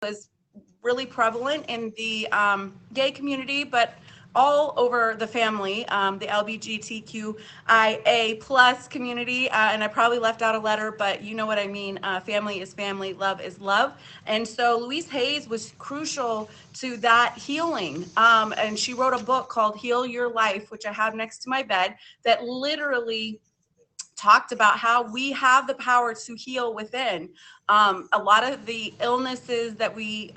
is really prevalent in the gay community, but all over the family, the LGBTQIA plus community. And I probably left out a letter, but you know what I mean. Family is family, love is love. And so Louise Hayes was crucial to that healing. And she wrote a book called Heal Your Life, which I have next to my bed, that literally talked about how we have the power to heal within. A lot of the illnesses that we,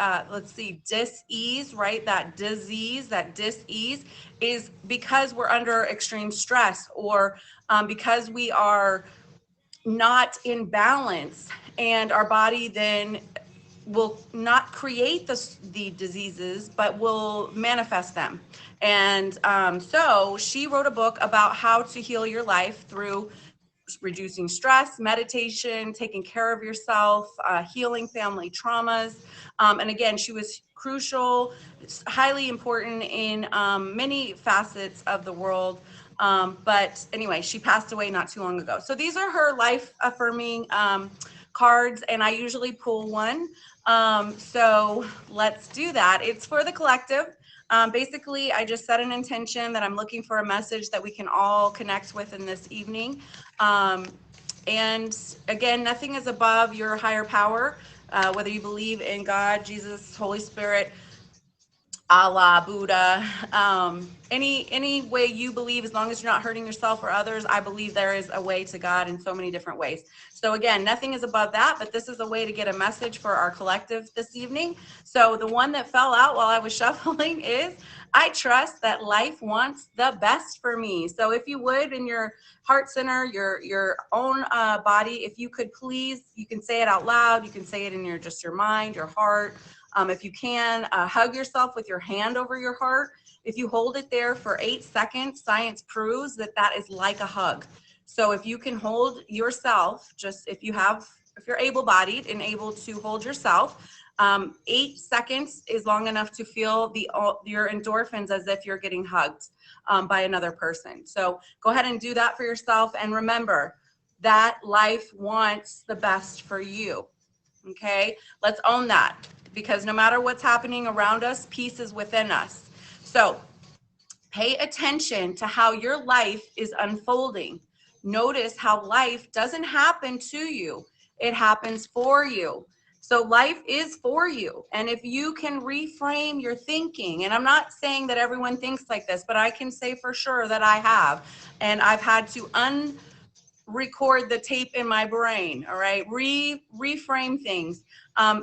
dis-ease, right? That disease, that dis-ease is because we're under extreme stress, or because we are not in balance, and our body then will not create the diseases, but will manifest them. And so she wrote a book about how to heal your life through reducing stress, meditation, taking care of yourself, healing family traumas. And again, she was crucial, highly important in many facets of the world. But anyway, she passed away not too long ago. So these are her life affirming cards, and I usually pull one. So let's do that. It's for the collective. Basically, I just set an intention that I'm looking for a message that we can all connect with in this evening. And again, nothing is above your higher power, whether you believe in God, Jesus, Holy Spirit, Allah, Buddha, any way you believe, as long as you're not hurting yourself or others. I believe there is a way to God in so many different ways. So again, nothing is above that, but this is a way to get a message for our collective this evening. So the one that fell out while I was shuffling is, I trust that life wants the best for me. So if you would, in your heart center, your own body, if you could please, you can say it out loud, you can say it in your mind, your heart. If you can, hug yourself with your hand over your heart. If you hold it there for 8 seconds, science proves that that is like a hug. So if you can hold yourself, just if you're able-bodied and able to hold yourself, 8 seconds is long enough to feel your endorphins as if you're getting hugged by another person. So go ahead and do that for yourself. And remember that life wants the best for you. Okay, let's own that, because no matter what's happening around us, peace is within us. So pay attention to how your life is unfolding. Notice how life doesn't happen to you, it happens for you. So life is for you. And if you can reframe your thinking, and I'm not saying that everyone thinks like this, but I can say for sure that I have, and I've had to record the tape in my brain, all right? Reframe things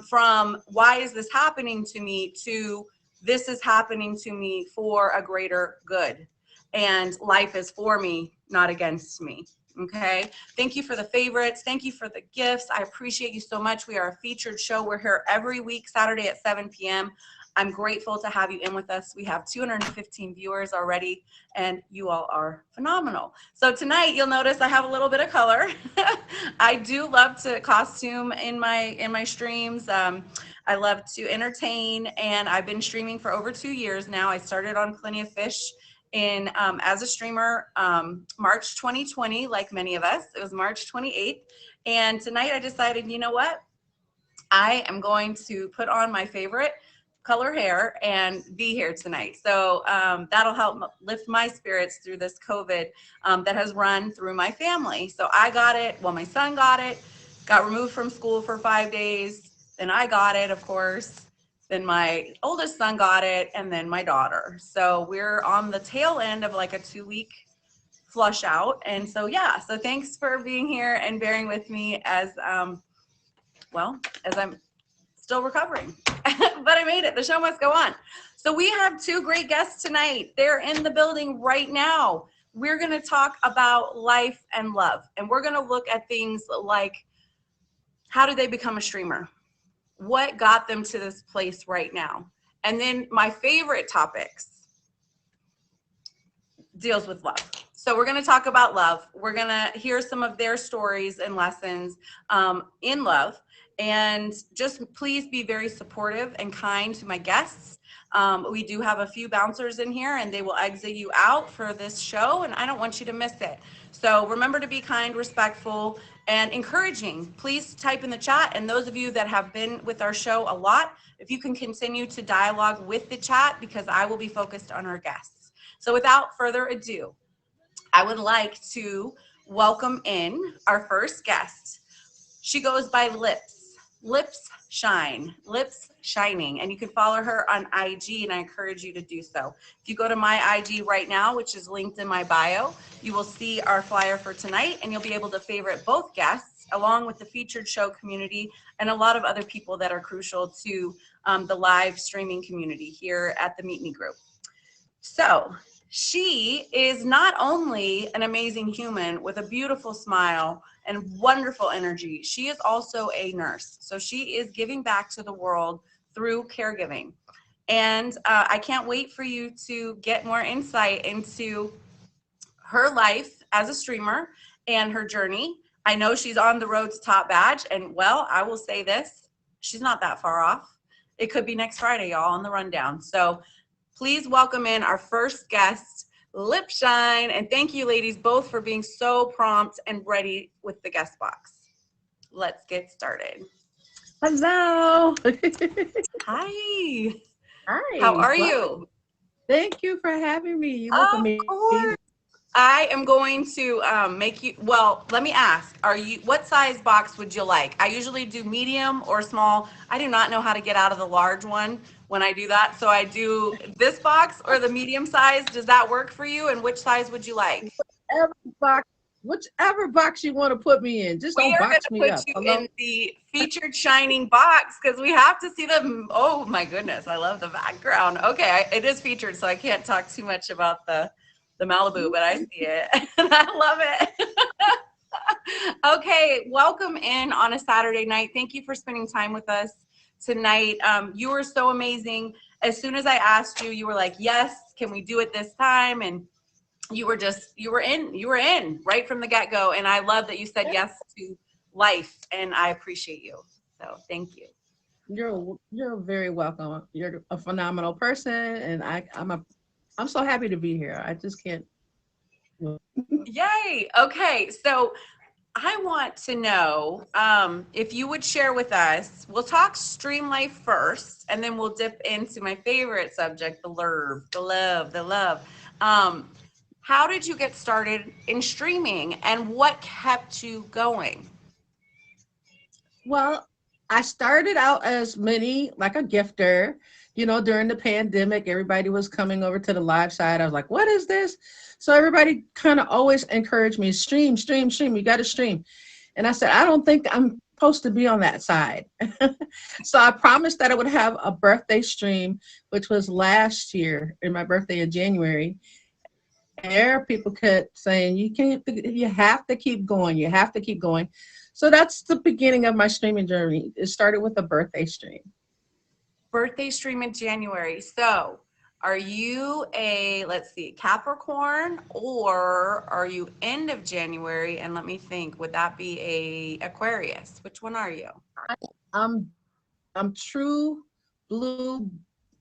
from why is this happening to me to this is happening to me for a greater good. And life is for me, not against me. Okay. Thank you for the favorites. Thank you for the gifts. I appreciate you so much. We are a featured show. We're here every week, Saturday at 7 p.m. I'm grateful to have you in with us. We have 215 viewers already, and you all are phenomenal. So tonight, you'll notice I have a little bit of color. I do love to costume in my streams. I love to entertain, and I've been streaming for over 2 years now. I started on Plenty of Fish as a streamer March 2020, like many of us. It was March 28th, and tonight I decided, you know what? I am going to put on my favorite color hair and be here tonight. So that'll help lift my spirits through this COVID that has run through my family. So I got it. Well, my son got it, got removed from school for 5 days. Then I got it, of course. Then my oldest son got it, and then my daughter. So we're on the tail end of like a 2-week flush out. And so, yeah, so thanks for being here and bearing with me as I'm still recovering. But I made it. The show must go on. So we have 2 great guests tonight. They're in the building right now. We're going to talk about life and love. And we're going to look at things like, how did they become a streamer? What got them to this place right now? And then my favorite topics deals with love. So we're going to talk about love. We're going to hear some of their stories and lessons in love. And just please be very supportive and kind to my guests. We do have a few bouncers in here and they will exit you out for this show, and I don't want you to miss it. So remember to be kind, respectful, and encouraging. Please type in the chat. And those of you that have been with our show a lot, if you can continue to dialogue with the chat, because I will be focused on our guests. So without further ado, I would like to welcome in our first guest. She goes by Lips Shine, Lips Shining, and you can follow her on IG, and I encourage you to do so. If you go to my IG right now, which is linked in my bio, you will see our flyer for tonight, and you'll be able to favorite both guests along with the featured show community and a lot of other people that are crucial to the live streaming community here at the Meet Me Group. So she is not only an amazing human with a beautiful smile and wonderful energy, she is also a nurse. So she is giving back to the world through caregiving. And I can't wait for you to get more insight into her life as a streamer and her journey. I know she's on the road to top badge, and well, I will say this, she's not that far off. It could be next Friday, y'all, on the rundown. So please welcome in our first guest, Lip Shine, and thank you, ladies, both for being so prompt and ready with the guest box. Let's get started. Hello. Hi. Hi. How are you? Thank you for having me. You Of welcome me. course. I am going to make you, well, let me ask, what size box would you like? I usually do medium or small. I do not know how to get out of the large one when I do that. So I do this box or the medium size. Does that work for you? And which size would you like? Whichever box you want to put me in. Just don't box me up. We are going to put you in the featured shining box because we have to see them. Oh my goodness, I love the background. Okay, it is featured, so I can't talk too much about the Malibu, but I see it and I love it. Okay, welcome in on a Saturday night. Thank you for spending time with us tonight. You were so amazing. As soon as I asked you, you were like, yes, can we do it this time? And you were in right from the get-go. And I love that you said yes to life, and I appreciate you. So thank you. You're very welcome. You're a phenomenal person, and I'm so happy to be here. I just can't. Yay. Okay. So I want to know if you would share with us, we'll talk stream life first, and then we'll dip into my favorite subject, the love. How did you get started in streaming, and what kept you going? Well, I started out as like a gifter. During the pandemic, everybody was coming over to the live side. I was like, what is this? So everybody kind of always encouraged me, stream. You got to stream. And I said, I don't think I'm supposed to be on that side. So I promised that I would have a birthday stream, which was last year, in my birthday in January. And there people kept saying, you have to keep going. You have to keep going. So that's the beginning of my streaming journey. It started with a birthday stream. Birthday stream in January. So are you let's see, Capricorn, or are you end of January? And let me think, would that be a Aquarius? Which one are you? I'm true blue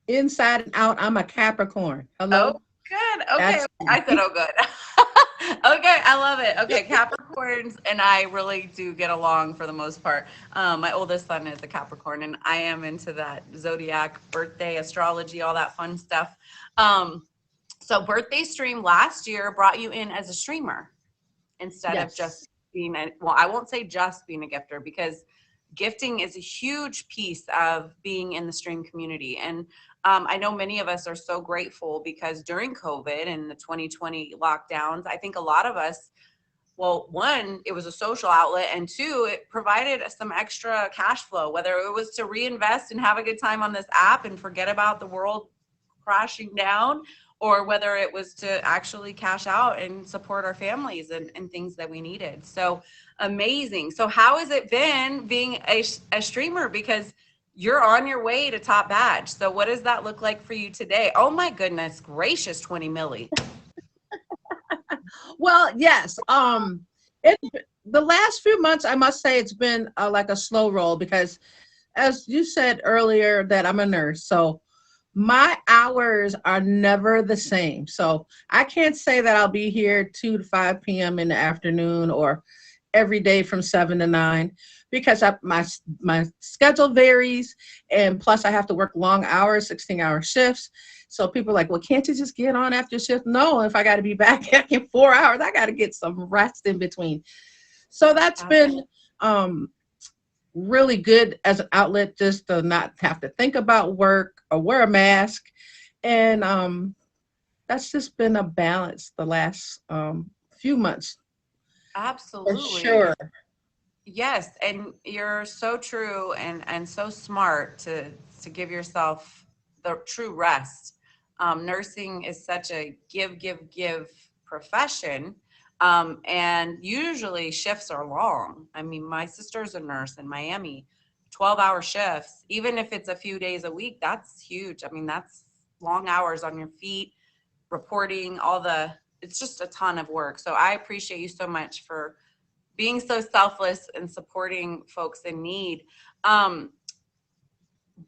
inside and out. I'm a Capricorn. Hello. Oh, good. Okay. I said, oh, good. Okay, I love it. Okay, Capricorns and I really do get along for the most part. My oldest son is a Capricorn, and I am into that zodiac, birthday, astrology, all that fun stuff. So birthday stream last year brought you in as a streamer instead of just being I won't say just being a gifter, because gifting is a huge piece of being in the stream community. And I know many of us are so grateful because during COVID and the 2020 lockdowns, I think a lot of us, well, one, it was a social outlet, and two, it provided some extra cash flow, whether it was to reinvest and have a good time on this app and forget about the world crashing down, or whether it was to actually cash out and support our families and things that we needed. So amazing. So how has it been being a streamer? Because you're on your way to top badge. So what does that look like for you today? Oh my goodness gracious, 20 milli. Well, yes. The last few months, I must say it's been like a slow roll, because as you said earlier that I'm a nurse. So My hours are never the same. So I can't say that I'll be here 2 to 5 p.m. in the afternoon or every day from 7 to 9 because my schedule varies, and plus I have to work long hours, 16-hour shifts. So people are like, well, can't you just get on after shift? No, if I got to be back in 4 hours, I got to get some rest in between. So that's been um, really good as an outlet just to not have to think about work or wear a mask. And that's just been a balance the last few months for Absolutely. sure. Yes, and you're so true and so smart to give yourself the true rest. Nursing is such a give profession, and usually shifts are long. I mean, my sister's a nurse in Miami, 12-hour shifts. Even if it's a few days a week, that's huge. I mean, that's long hours on your feet, reporting all the. It's just a ton of work. So I appreciate you so much for being so selfless and supporting folks in need. Um,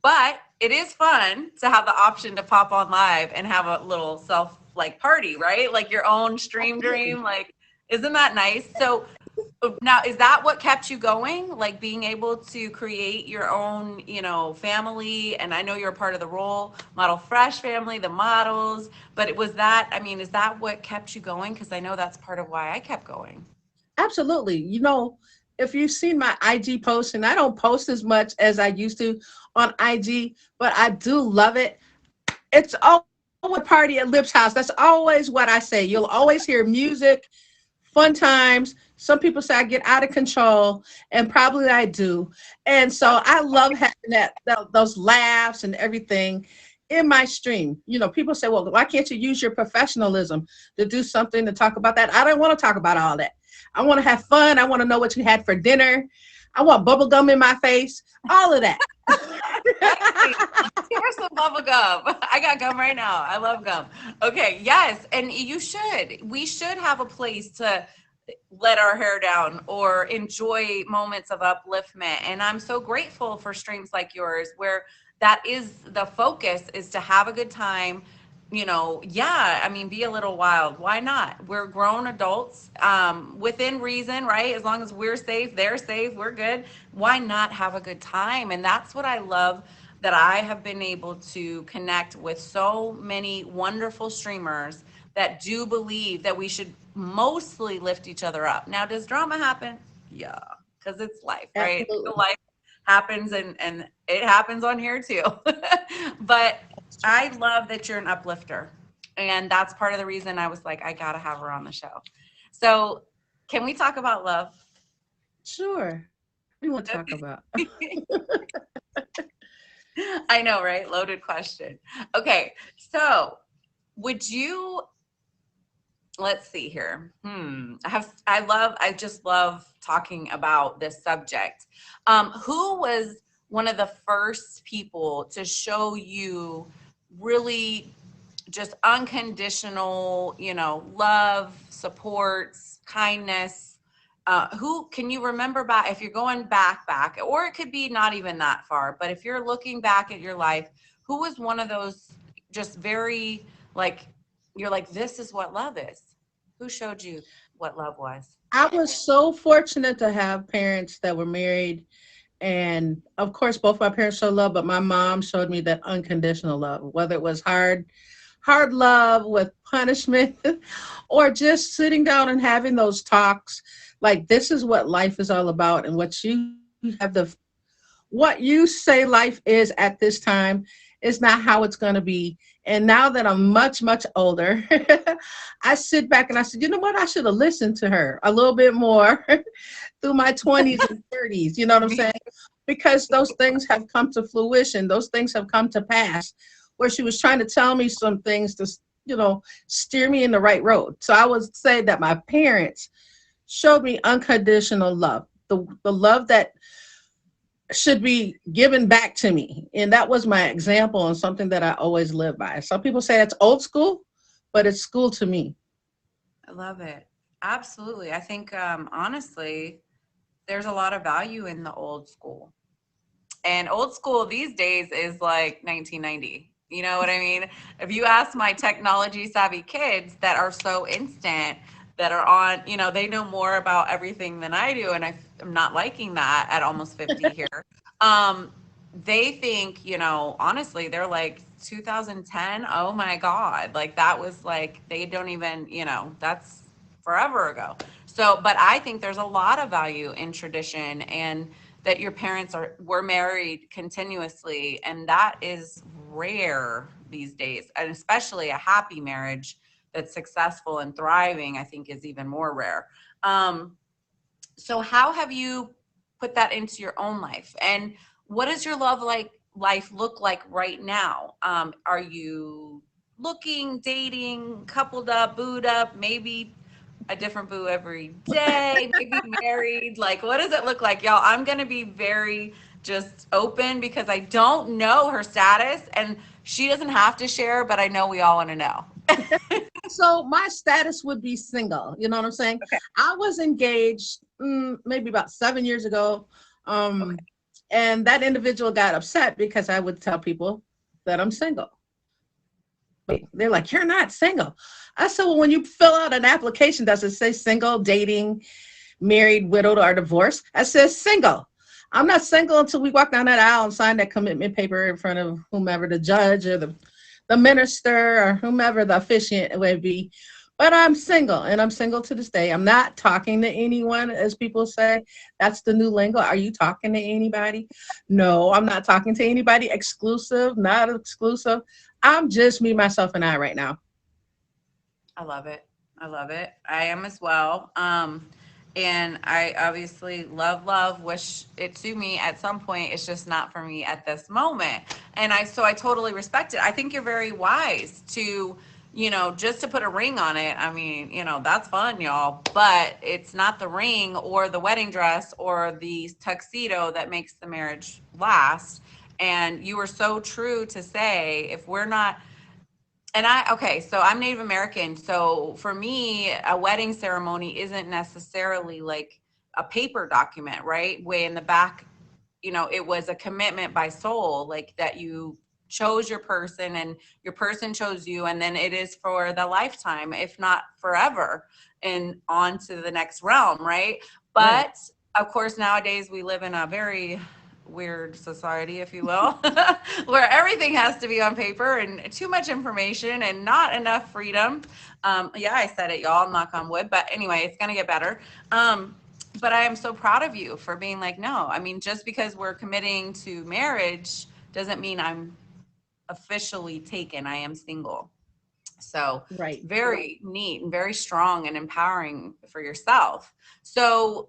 but it is fun to have the option to pop on live and have a little self like party, right? Like your own stream Absolutely. dream. Like, isn't that nice? So now, is that what kept you going? Like being able to create your own, family? And I know you're a part of the Role Model Fresh family, the models, but it was that, I mean, is that what kept you going? Because I know that's part of why I kept going. Absolutely. If you've seen my IG posts, and I don't post as much as I used to on IG, but I do love it. It's always a party at Lip's house. That's always what I say. You'll always hear music, fun times. Some people say I get out of control, and probably I do. And so I love having those laughs and everything in my stream. People say, "Well, why can't you use your professionalism to do something to talk about that?" I don't want to talk about all that. I want to have fun. I want to know what you had for dinner. I want bubble gum in my face. All of that. Hey, give her some bubble gum. I got gum right now. I love gum. Okay, yes, and you should. We should have a place to let our hair down or enjoy moments of upliftment. And I'm so grateful for streams like yours where that is the focus is to have a good time. Yeah, I mean, be a little wild. Why not? We're grown adults, within reason, right? As long as we're safe, they're safe, we're good. Why not have a good time? And that's what I love, that I have been able to connect with so many wonderful streamers that do believe that we should mostly lift each other up. Now, does drama happen? Yeah, because it's life, right? Absolutely. Life happens, and it happens on here too. But I love that you're an uplifter. And that's part of the reason I was like, I got to have her on the show. So, can we talk about love? Sure. What do you want to talk about? I know, right? Loaded question. Okay. So, would you, let's see here. I just love talking about this subject. Who was one of the first people to show you really just unconditional, love, supports, kindness? Who can you remember back, if you're going back, or it could be not even that far, but if you're looking back at your life, who was one of those just very like, you're like, this is what love is? Who showed you what love was? I was so fortunate to have parents that were married. And of course, both my parents showed love, but my mom showed me that unconditional love, whether it was hard love with punishment or just sitting down and having those talks. Like, this is what life is all about. And what you say life is at this time is not how it's going to be. And now that I'm much, much older, I sit back and I said, you know what? I should have listened to her a little bit more through my 20s and 30s. You know what I'm saying? Because those things have come to fruition. Those things have come to pass where she was trying to tell me some things to, steer me in the right road. So I would say that my parents showed me unconditional love, the love that should be given back to me. And that was my example and something that I always live by. Some people say it's old school, but it's school to me. I love it. Absolutely. I think, honestly, there's a lot of value in the old school. And old school these days is like 1990. You know what I mean? If you ask my technology savvy kids that are so instant, that are on, they know more about everything than I do. And I'm not liking that at almost 50 here. Um, they think, honestly, they're like 2010. Oh my God. Like that was like, they don't even, that's forever ago. So, but I think there's a lot of value in tradition, and that your parents were married continuously, and that is rare these days, and especially a happy marriage that's successful and thriving, I think is even more rare. So how have you put that into your own life, and what does your life look like right now? Are you looking, dating, coupled up, booed up, maybe a different boo every day, maybe married? Like, what does it look like, y'all? I'm going to be very just open because I don't know her status, and she doesn't have to share, but I know we all want to know. So my status would be single. You know what I'm saying? Okay. I was engaged maybe about 7 years ago. Okay. And that individual got upset because I would tell people that I'm single. They're like, you're not single. I said, well, when you fill out an application, does it say single, dating, married, widowed, or divorced? I said single. I'm not single until we walk down that aisle and sign that commitment paper in front of whomever, the judge or the minister or whomever the officiant would be. But I'm single, and I'm single to this day. I'm not talking to anyone, as people say. That's the new lingo. Are you talking to anybody? No, I'm not talking to anybody. Exclusive, not exclusive. I'm just me, myself, and I right now. I love it. I love it. I am as well. And I obviously love, wish it to me at some point. It's just not for me at this moment. And so I totally respect it. I think you're very wise to, just to put a ring on it. I mean, that's fun, y'all, but it's not the ring or the wedding dress or the tuxedo that makes the marriage last. And you were so true to say, if we're not, okay, so I'm Native American. So for me, a wedding ceremony isn't necessarily like a paper document, right? Way in the back, it was a commitment by soul, like that you chose your person and your person chose you. And then it is for the lifetime, if not forever, and on to the next realm, right? But right. Of course, nowadays we live in a very weird society, if you will, where everything has to be on paper and too much information and not enough freedom. Yeah, I said it, y'all, knock on wood, but anyway, it's going to get better. But I am so proud of you for being like, no, I mean, just because we're committing to marriage doesn't mean I'm officially taken. I am single. So Right. Very neat and very strong and empowering for yourself. So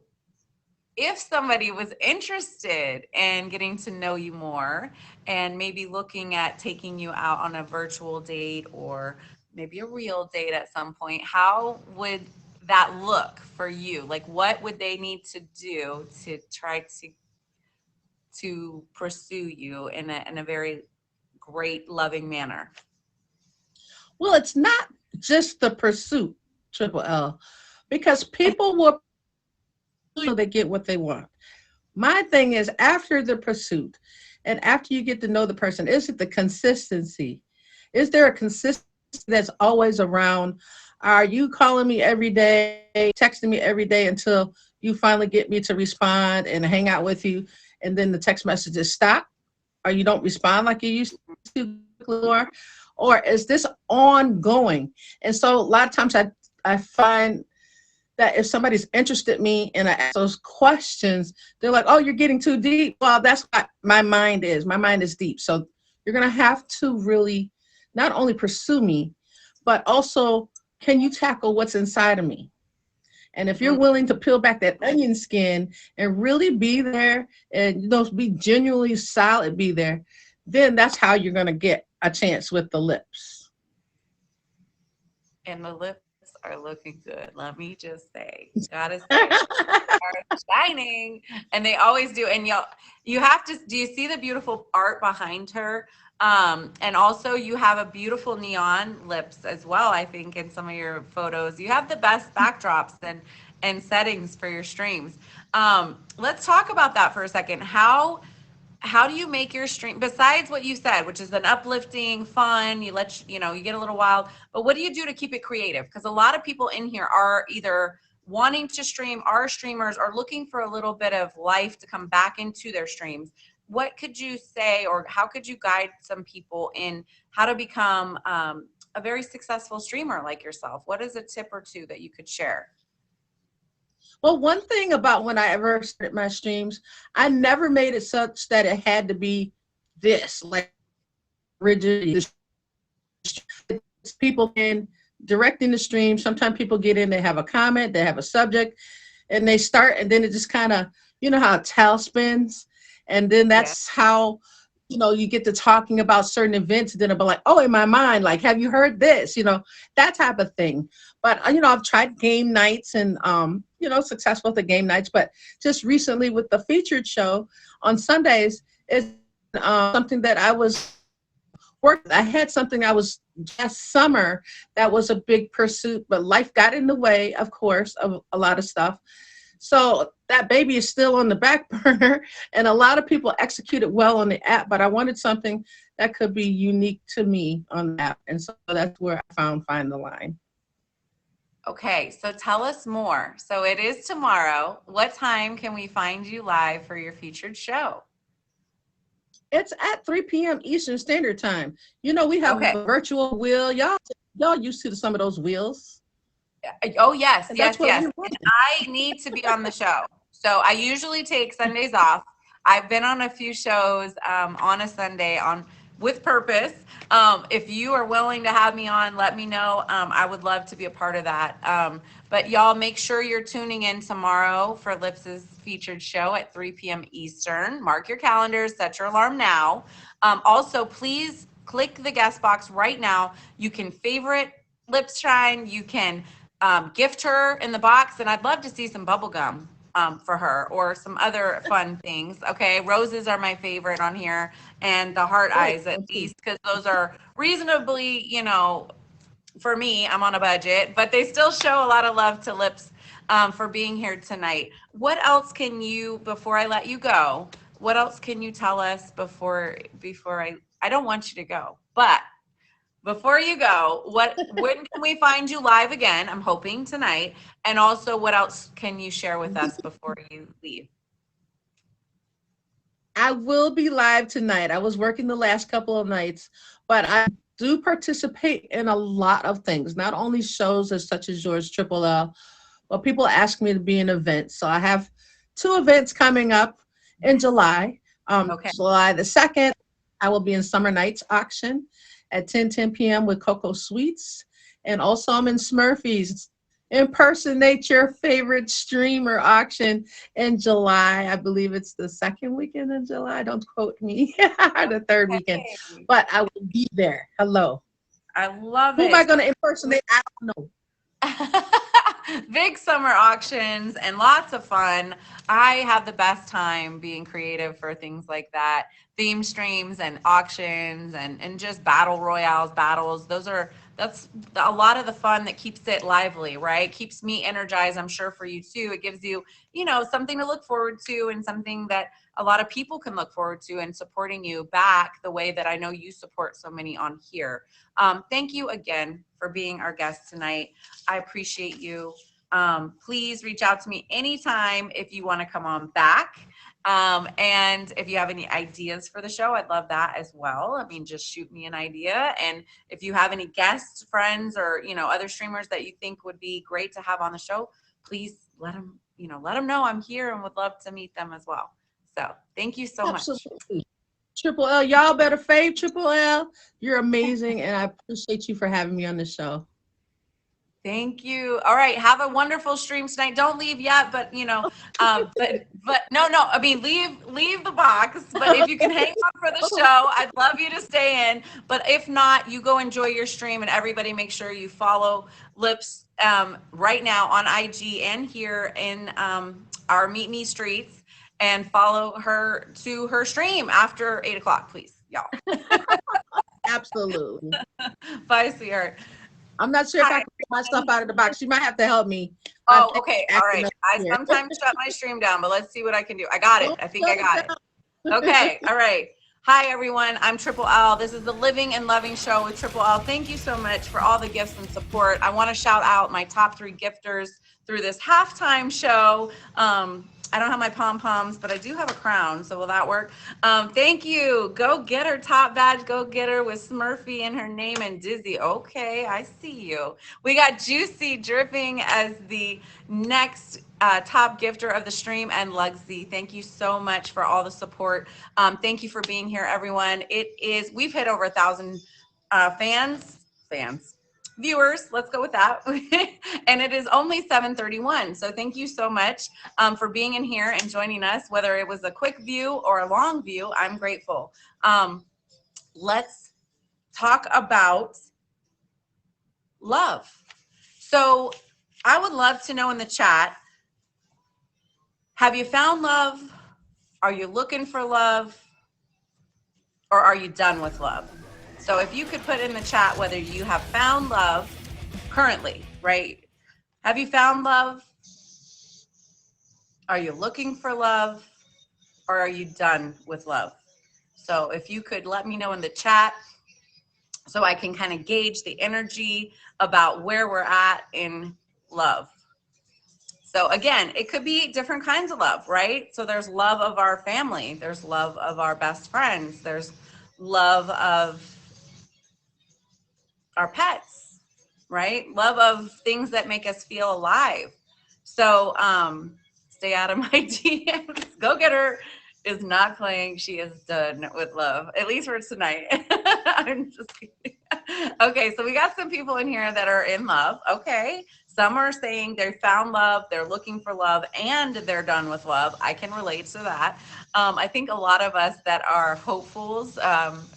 if somebody was interested in getting to know you more and maybe looking at taking you out on a virtual date or maybe a real date at some point, how would that look for you? Like, what would they need to do to try to pursue you in a very great, loving manner? Well, it's not just the pursuit, Triple L, because people will so they get what they want. My thing is after the pursuit and after you get to know the person, is it the consistency? Is there a consistency that's always around? Are you calling me every day, texting me every day until you finally get me to respond and hang out with you, and then the text messages stop, or you don't respond like you used to, or is this ongoing? And so a lot of times I find that if somebody's interested in me and I ask those questions, they're like, oh, you're getting too deep. Well, that's what my mind is. My mind is deep. So you're going to have to really not only pursue me, but also, can you tackle what's inside of me? And if you're willing to peel back that onion skin and really be there and be genuinely solid, be there, then that's how you're going to get a chance with the lips. And the lips are looking good. Let me just say, gotta say, are shining, and they always do. And you have to. Do you see the beautiful art behind her? And also, you have a beautiful neon lips as well. I think in some of your photos, you have the best backdrops and settings for your streams. Let's talk about that for a second. How how do you make your stream, besides what you said, which is an uplifting, fun, you get a little wild, but what do you do to keep it creative? Because a lot of people in here are either wanting to stream, are streamers, or looking for a little bit of life to come back into their streams. What could you say, or how could you guide some people in how to become a very successful streamer like yourself? What is a tip or two that you could share? Well, one thing about when I ever started my streams, I never made it such that it had to be this, like rigid. People in directing the stream. Sometimes people get in, they have a comment, they have a subject, and they start, and then it just kind of, you know how a tail spins, and then that's how you get to talking about certain events, and then it'll be like, oh, in my mind, like, have you heard this? That type of thing. But I've tried game nights and successful at the game nights, but just recently with the featured show on Sundays is something that I had something I was last summer that was a big pursuit, but life got in the way, of course, of a lot of stuff. So that baby is still on the back burner, and a lot of people executed well on the app, but I wanted something that could be unique to me on the app. And so that's where I found Find the Line. Okay, so tell us more. So it is tomorrow. What time can we find you live for your featured show? It's at 3 p.m. Eastern Standard Time. We have a virtual wheel. Y'all used to some of those wheels. Oh, yes. And I need to be on the show. So I usually take Sundays off. I've been on a few shows on a Sunday with purpose. If you are willing to have me on, let me know. I would love to be a part of that. But y'all make sure you're tuning in tomorrow for Lips's featured show at 3 p.m. Eastern. Mark your calendars, set your alarm now. Also, please click the guest box right now. You can favorite Lips Shine. You can gift her in the box, and I'd love to see some bubble gum for her or some other fun things. Okay, roses are my favorite on here, and the heart eyes at least, because those are reasonably, for me, I'm on a budget, but they still show a lot of love to Lips for being here tonight. What else can you, before I let you go, what else can you tell us before I don't want you to go, but before you go, when can we find you live again? I'm hoping tonight. And also, what else can you share with us before you leave? I will be live tonight. I was working the last couple of nights, but I do participate in a lot of things, not only shows such as yours, Triple L, but people ask me to be in events. So I have 2 events coming up in July. July the 2nd, I will be in Summer Nights Auction at 10 p.m. with Coco Sweets. And also I'm in Smurfy's Impersonate Your Favorite Streamer auction in July. I believe it's the 2nd weekend in July. Don't quote me. The 3rd weekend. But I will be there. Hello. I love it. Who am I going to impersonate? I don't know. Big summer auctions and lots of fun. I have the best time being creative for things like that. Theme streams and auctions and just battle royales, battles. That's a lot of the fun that keeps it lively, right? Keeps me energized. I'm sure for you too. It gives you, something to look forward to, and something that a lot of people can look forward to, and supporting you back the way that I know you support so many on here. Thank you again for being our guest tonight. I appreciate you. Please reach out to me anytime if you want to come on back. And if you have any ideas for the show, I'd love that as well. I mean, just shoot me an idea. And if you have any guests, friends, or, other streamers that you think would be great to have on the show, please let them know I'm here and would love to meet them as well. So thank you so much. Triple L, y'all better fave Triple L. You're amazing. And I appreciate you for having me on the show. Thank you. All right. Have a wonderful stream tonight. Don't leave yet, but no, I mean, leave the box, but if you can hang on for the show, I'd love you to stay in, but if not, you go enjoy your stream, and everybody make sure you follow Lips right now on IG and here in our Meet Me streets, and follow her to her stream after 8:00, please, y'all. Absolutely. Bye, sweetheart. I'm not sure if I can get myself out of the box. You might have to help me. Oh, okay. All right. I sometimes shut my stream down, but let's see what I can do. I got it. I think I got it. Okay, all right. Hi, everyone. I'm Triple L. This is the Living and Loving Show with Triple L. Thank you so much for all the gifts and support. I want to shout out my top 3 gifters through this halftime show. I don't have my pom poms, but I do have a crown. So will that work? Thank you. Go get her top badge. Go get her with Smurfy in her name and Dizzy. Okay, I see you. We got Juicy dripping as the next top gifter of the stream, and Lugsy. Thank you so much for all the support. Thank you for being here, everyone. We've hit over 1,000 viewers. Let's go with that. And it is only 7:31. So thank you so much for being in here and joining us. Whether it was a quick view or a long view, I'm grateful. Let's talk about love. So I would love to know in the chat, have you found love? Are you looking for love? Or are you done with love? So if you could put in the chat whether you have found love currently, right? Have you found love? Are you looking for love? Or are you done with love? So if you could let me know in the chat so I can kind of gauge the energy about where we're at in love. So again, it could be different kinds of love, right? So there's love of our family. There's love of our best friends. There's love of our pets, right? Love of things that make us feel alive. So stay out of my DMs. Go get her is not playing. She is done with love, at least for tonight. I'm just kidding. Okay, so we got some people in here that are in love. Okay, some are saying they found love, they're looking for love, and they're done with love. I can relate to that. I think a lot of us that are hopefuls,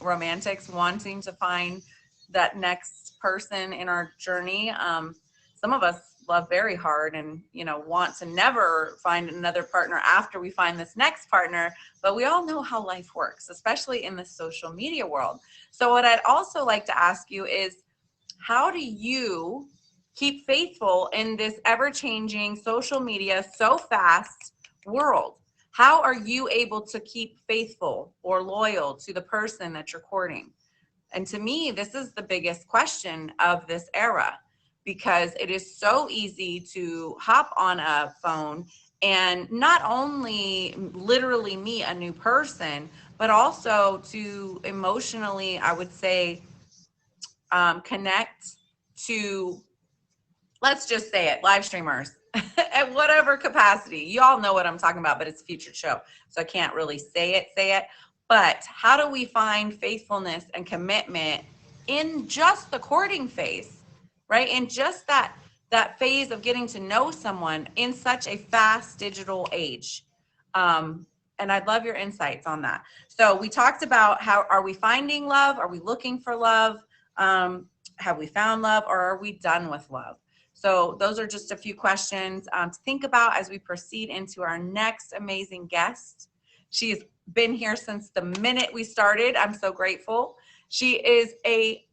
romantics, wanting to find that next person in our journey. Some of us love very hard and want to never find another partner after we find this next partner, but we all know how life works, especially in the social media world. So what I'd also like to ask you is, how do you keep faithful in this ever-changing social media so fast world? How are you able to keep faithful or loyal to the person that you're courting? And to me, this is the biggest question of this era, because it is so easy to hop on a phone and not only literally meet a new person, but also to emotionally, I would say, connect to, let's just say it, live streamers at whatever capacity. You all know what I'm talking about, but it's a featured show, so I can't really say it. But how do we find faithfulness and commitment in just the courting phase, right? In just that phase of getting to know someone in such a fast digital age. And I'd love your insights on that. So we talked about, how are we finding love? Are we looking for love? Have we found love, or are we done with love? So those are just a few questions to think about as we proceed into our next amazing guest. She's been here since the minute we started. I'm so grateful. She is a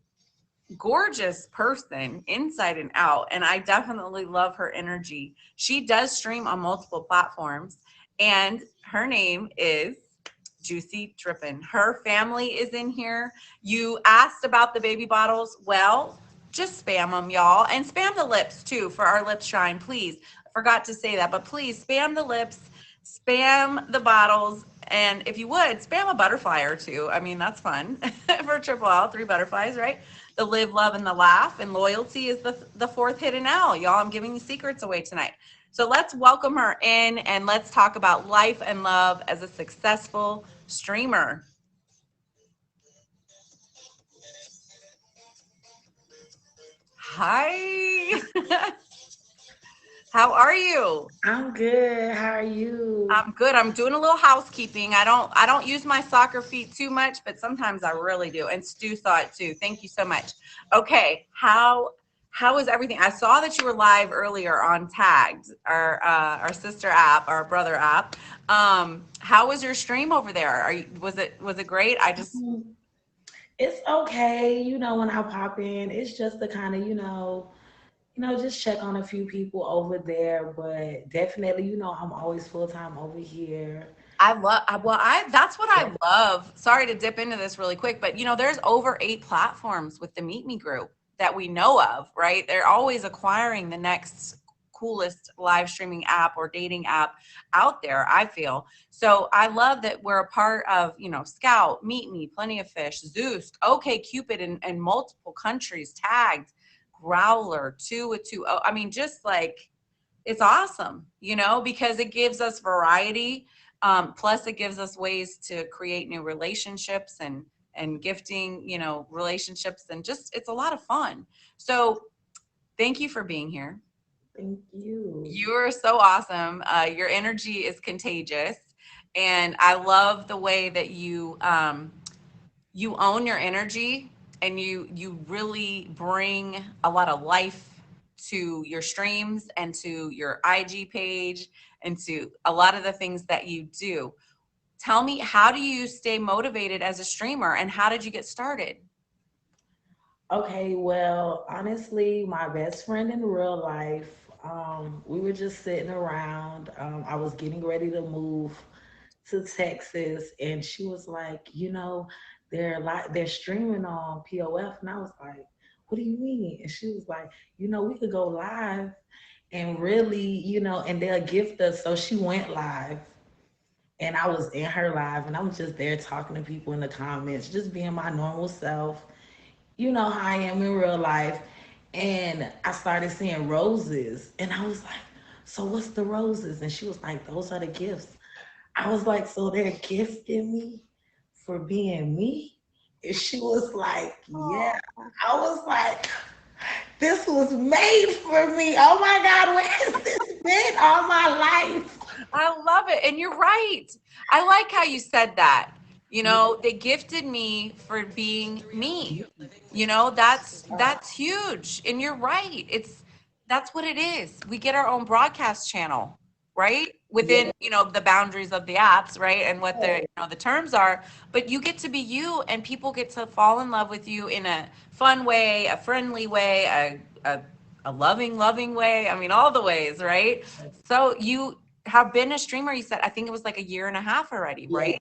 gorgeous person inside and out, and I definitely love her energy. She does stream on multiple platforms, and her name is Juicy Drippin'. Her family is in here. You asked about the baby bottles. Well, just spam them, y'all, and spam the lips too for our lips shine, please. I forgot to say that, but please spam the lips, spam the bottles, and if you would, spam a butterfly or two. I mean, that's fun for Triple L, 3 butterflies, right? The live, love, and the laugh, and loyalty is the 4th hidden L. Y'all, I'm giving you secrets away tonight. So let's welcome her in, and let's talk about life and love as a successful streamer. Hi. How are you? I'm good. How are you? I'm good. I'm doing a little housekeeping. I don't use my soccer feet too much, but sometimes I really do. And Stu saw it too. Thank you so much. Okay, how is everything? I saw that you were live earlier on Tagged, our sister app, our brother app. How was your stream over there? Was it great? It's okay. When I pop in, it's just to kind of, just check on a few people over there. But definitely, I'm always full time over here. That's what I love. Sorry to dip into this really quick, but there's over 8 platforms with the Meet Me group that we know of, right? They're always acquiring the next coolest live streaming app or dating app out there, I feel. So I love that we're a part of, Scout, Meet Me, Plenty of Fish, Zeus, OK Cupid in multiple countries, tagged, Growler, 2 with 2 O. I mean, just like, it's awesome, because it gives us variety. Plus it gives us ways to create new relationships and gifting, relationships, and just, it's a lot of fun. So thank you for being here. Thank you. You are so awesome. Your energy is contagious. And I love the way that you own your energy, and you really bring a lot of life to your streams and to your IG page and to a lot of the things that you do. Tell me, how do you stay motivated as a streamer, and how did you get started? Okay, well, honestly, my best friend in real life, we were just sitting around. I was getting ready to move to Texas, and she was like, they're streaming on POF, and I was like, what do you mean? And she was like, we could go live and really, and they'll gift us. So she went live, and I was in her live, and I was just there talking to people in the comments, just being my normal self. You know how I am in real life. And I started seeing roses, and I was like, so what's the roses? And she was like, those are the gifts. I was like, so they're gifting me for being me? And she was like, yeah. I was like, this was made for me. Oh my God, where has this been all my life? I love it. And you're right. I like how you said that. They gifted me for being me. That's huge. And you're right. That's what it is. We get our own broadcast channel, right? Yeah. Within, the boundaries of the apps, right? And what the terms are, but you get to be you, and people get to fall in love with you in a fun way, a friendly way, a loving way. I mean, all the ways, right? So you have been a streamer, you said, I think it was like a year and a half already, Yes, right?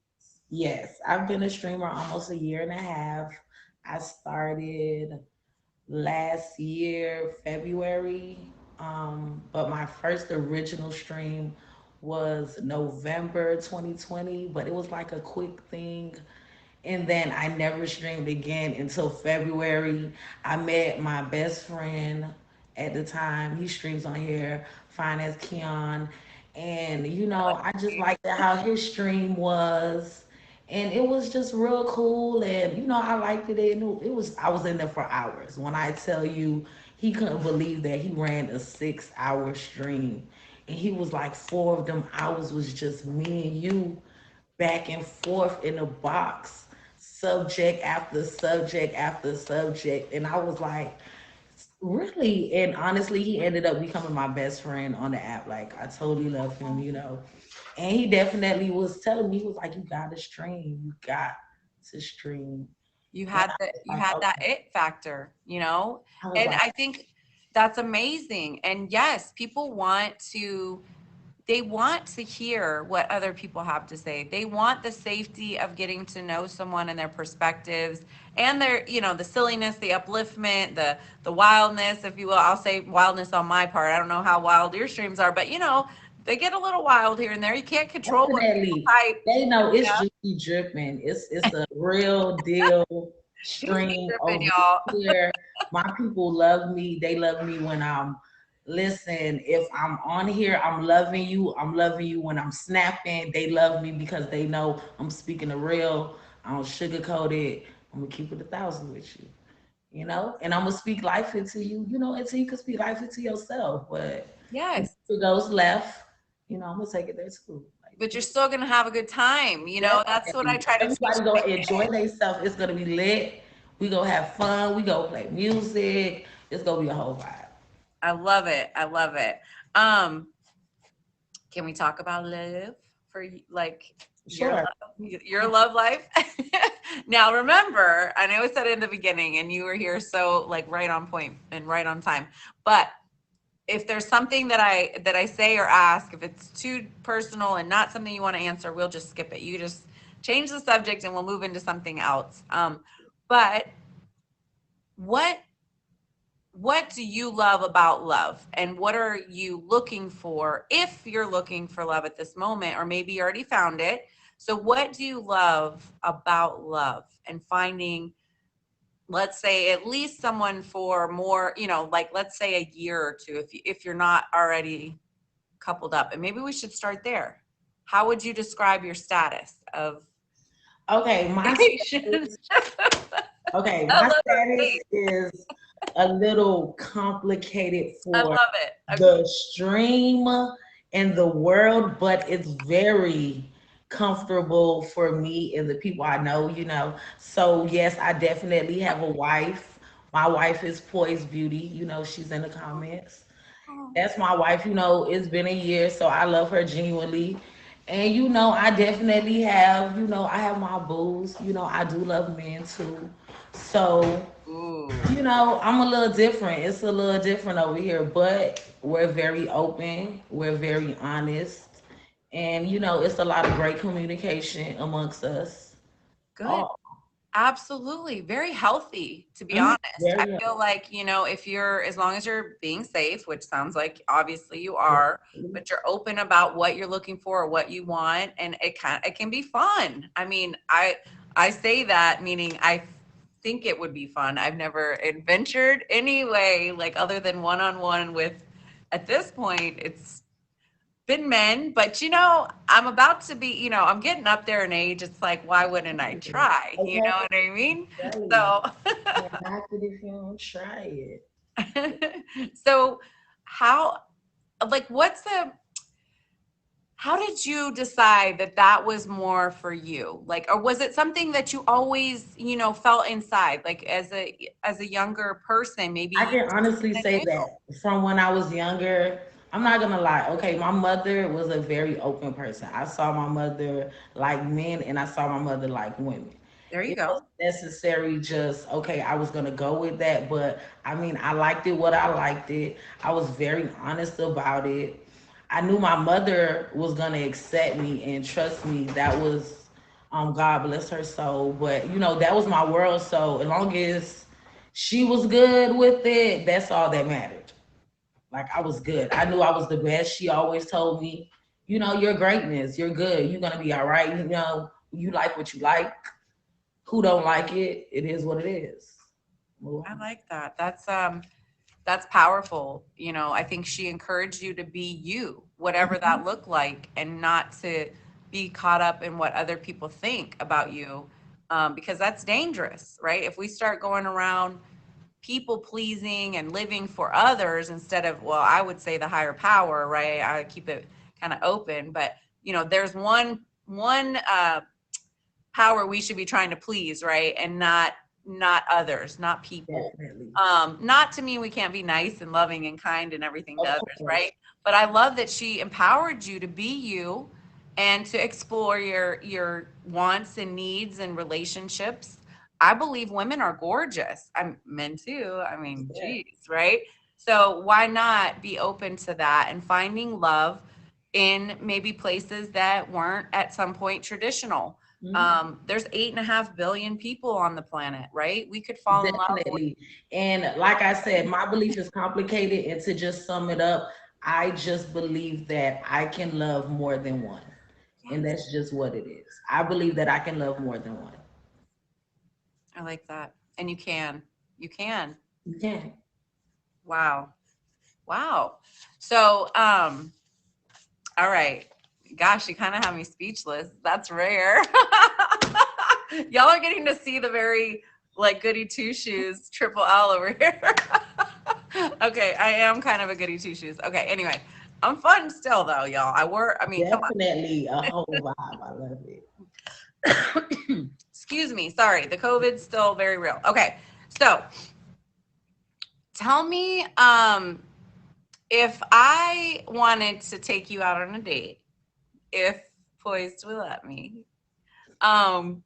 yes. I've been a streamer almost a year and a half. I started last year, February. But my first original stream was November 2020, but it was like a quick thing. And then I never streamed again until February. I met my best friend at the time. He streams on here, fine as Keon. And I just liked how his stream was. And it was just real cool. And I liked it. And it was I was in there for hours. When I tell you, he couldn't believe that he ran a 6-hour stream. And he was like, 4 of them hours was just me and you back and forth in a box, subject after subject after subject. And I was like, really? And honestly, he ended up becoming my best friend on the app. Like, I totally love him. And he definitely was telling me, he was like, you gotta stream. You got to stream. You And had I that was you like, had that okay. it factor, I was and like, I think that's amazing. And yes, people they want to hear what other people have to say. They want the safety of getting to know someone and their perspectives, and their, the silliness, the upliftment, the wildness, if you will. I'll say wildness on my part. I don't know how wild your streams are, but they get a little wild here and there. You can't control what people definitely. type. They know it's Yeah, juicy dripping. It's a real deal juicy stream dripping, over y'all. here. My people love me. They love me when I'm listen. If I'm on here, I'm loving you. I'm loving you when I'm snapping. They love me because they know I'm speaking the real. I don't sugarcoat it. I'm gonna keep it 1,000 with you. And I'm gonna speak life into you. Until you can speak life into yourself. But Yes. if it goes left, I'm gonna take it there too. Like, But you're still gonna have a good time. That's what I definitely. try to teach Everybody my gonna enjoy kids. themselves. It's gonna be lit. We gonna have fun. We gonna play music. It's gonna be a whole vibe. I love it. I love it. Um, can we talk about love for like Sure. your love life? Now remember, I know I said it in the beginning, and you were here so like right on point and right on time. But if there's something that I say or ask, if it's too personal and not something you want to answer, we'll just skip it. You just change the subject and we'll move into something else. But what do you love about love, and what are you looking for if you're looking for love at this moment, or maybe you already found it? So what do you love about love and finding, let's say, at least someone for more, like let's say a year or two, if you're not already coupled up, and maybe we should start there. How would you describe your status of Okay, my patient? status, okay, I my love her status face. is a little complicated I for love it. Okay. the stream and the world, but it's very comfortable for me and the people I know, you know. So yes, I definitely have a wife. My wife is Poise Beauty, you know, she's in the comments. That's my wife, you know, it's been a year, so I love her genuinely. And you know, I definitely have, you know, I have my booze, you know, I do love men too. So Ooh. you know, I'm a little different. It's a little different over here, but we're very open. We're very honest. And, you know, it's a lot of great communication amongst us. Good. Oh, Absolutely. Very healthy, to be mhm, honest. I very feel like, if you're, as long as you're being safe, which sounds like obviously you are, but you're open about what you're looking for or what you want, and it can be fun. I mean, I say that meaning I think it would be fun. I've never adventured anyway, like other than one-on-one with, at this point, it's been men, but I'm about to be, I'm getting up there in age. It's like, why wouldn't I try? You okay. know what I mean? Right. So, Can't knock it if you don't try it. so how, like, how did you decide that that was more for you? Like, or was it something that you always, felt inside, like as a younger person, maybe I you can just honestly kinda say knew? that from when I was younger, I'm not gonna lie. Okay, my mother was a very open person. I saw my mother like men and I saw my mother like women. There you It go. wasn't necessary just okay, I was gonna go with that, but I mean I liked it what I liked it. I was very honest about it. I knew my mother was gonna accept me and trust me. That was God bless her soul. But you know, that was my world. So as long as she was good with it, that's all that mattered. Like I was good. I knew I was the best. She always told me, you know, your greatness, you're good, you're gonna be all right. You know, you like what you like. Who don't like it, it is what it is. Move I on. like that. That's powerful. I think she encouraged you to be you, whatever Mhm. that looked like, and not to be caught up in what other people think about you, because that's dangerous, right? If we start going around people pleasing and living for others instead of, well, I would say the higher power, right? I keep it kind of open, but there's one power we should be trying to please, right? And not others, not people. Definitely. Not to mean we can't be nice and loving and kind and everything to Of others, course. right? But I love that she empowered you to be you and to explore your wants and needs and relationships. I believe women are gorgeous. I'm men too. I mean, Yeah. geez, right? So why not be open to that and finding love in maybe places that weren't at some point traditional? Mhm. There's 8.5 billion people on the planet, right? We could fall in love with Definitely. And like I said, my belief is complicated. And to just sum it up, I just believe that I can love more than one. And yes. that's just what it is. I believe that I can love more than one. I like that. And you can. You can. You can. Wow. Wow. So, all right. Gosh, you kind of have me speechless. That's rare. Y'all are getting to see the very like goody two shoes triple L over here. Okay, I am kind of a goody two shoes. Okay, anyway, I'm fun still though, y'all. I mean, come Definitely a whole vibe. I love it. on. Excuse me. Sorry. The COVID's still very real. Okay. So tell me, if I wanted to take you out on a date, if Poised will let me, um,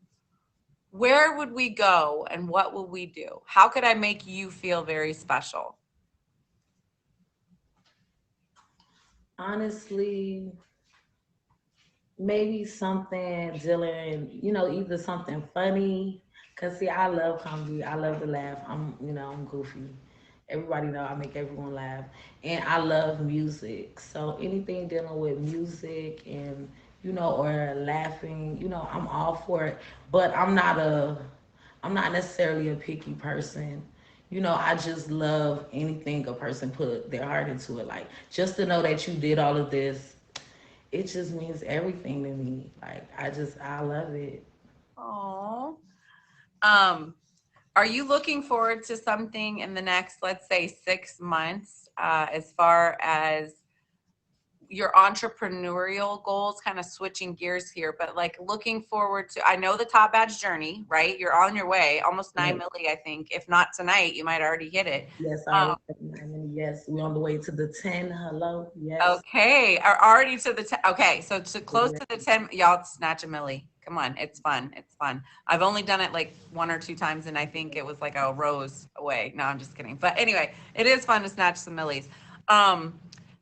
where would we go and what would we do? How could I make you feel very special? Honestly, maybe something dealing, either something funny. Cause see, I love comedy. I love to laugh. I'm goofy. Everybody know I make everyone laugh, and I love music. So anything dealing with music and or laughing, I'm all for it. But I'm not necessarily a picky person. I just love anything a person put their heart into it. Like just to know that you did all of this, it just means everything to me. Like I love it. Oh. Um, are you looking forward to something in the next, let's say, 6 months, as far as your entrepreneurial goals, kind of switching gears here, but like looking forward to, I know the Top Badge journey, right? You're on your way, almost 9 milli, I think. If not tonight, you might already hit it. Yes, Um, yes, we're on the way to the 10. Hello, yes. okay, are already to the 10. Okay, so to close to the 10, y'all snatch a milli. Come on, it's fun. It's fun. I've only done it like 1 or 2 times, and I think it was like a rose away. No, I'm just kidding. But anyway, it is fun to snatch some millies.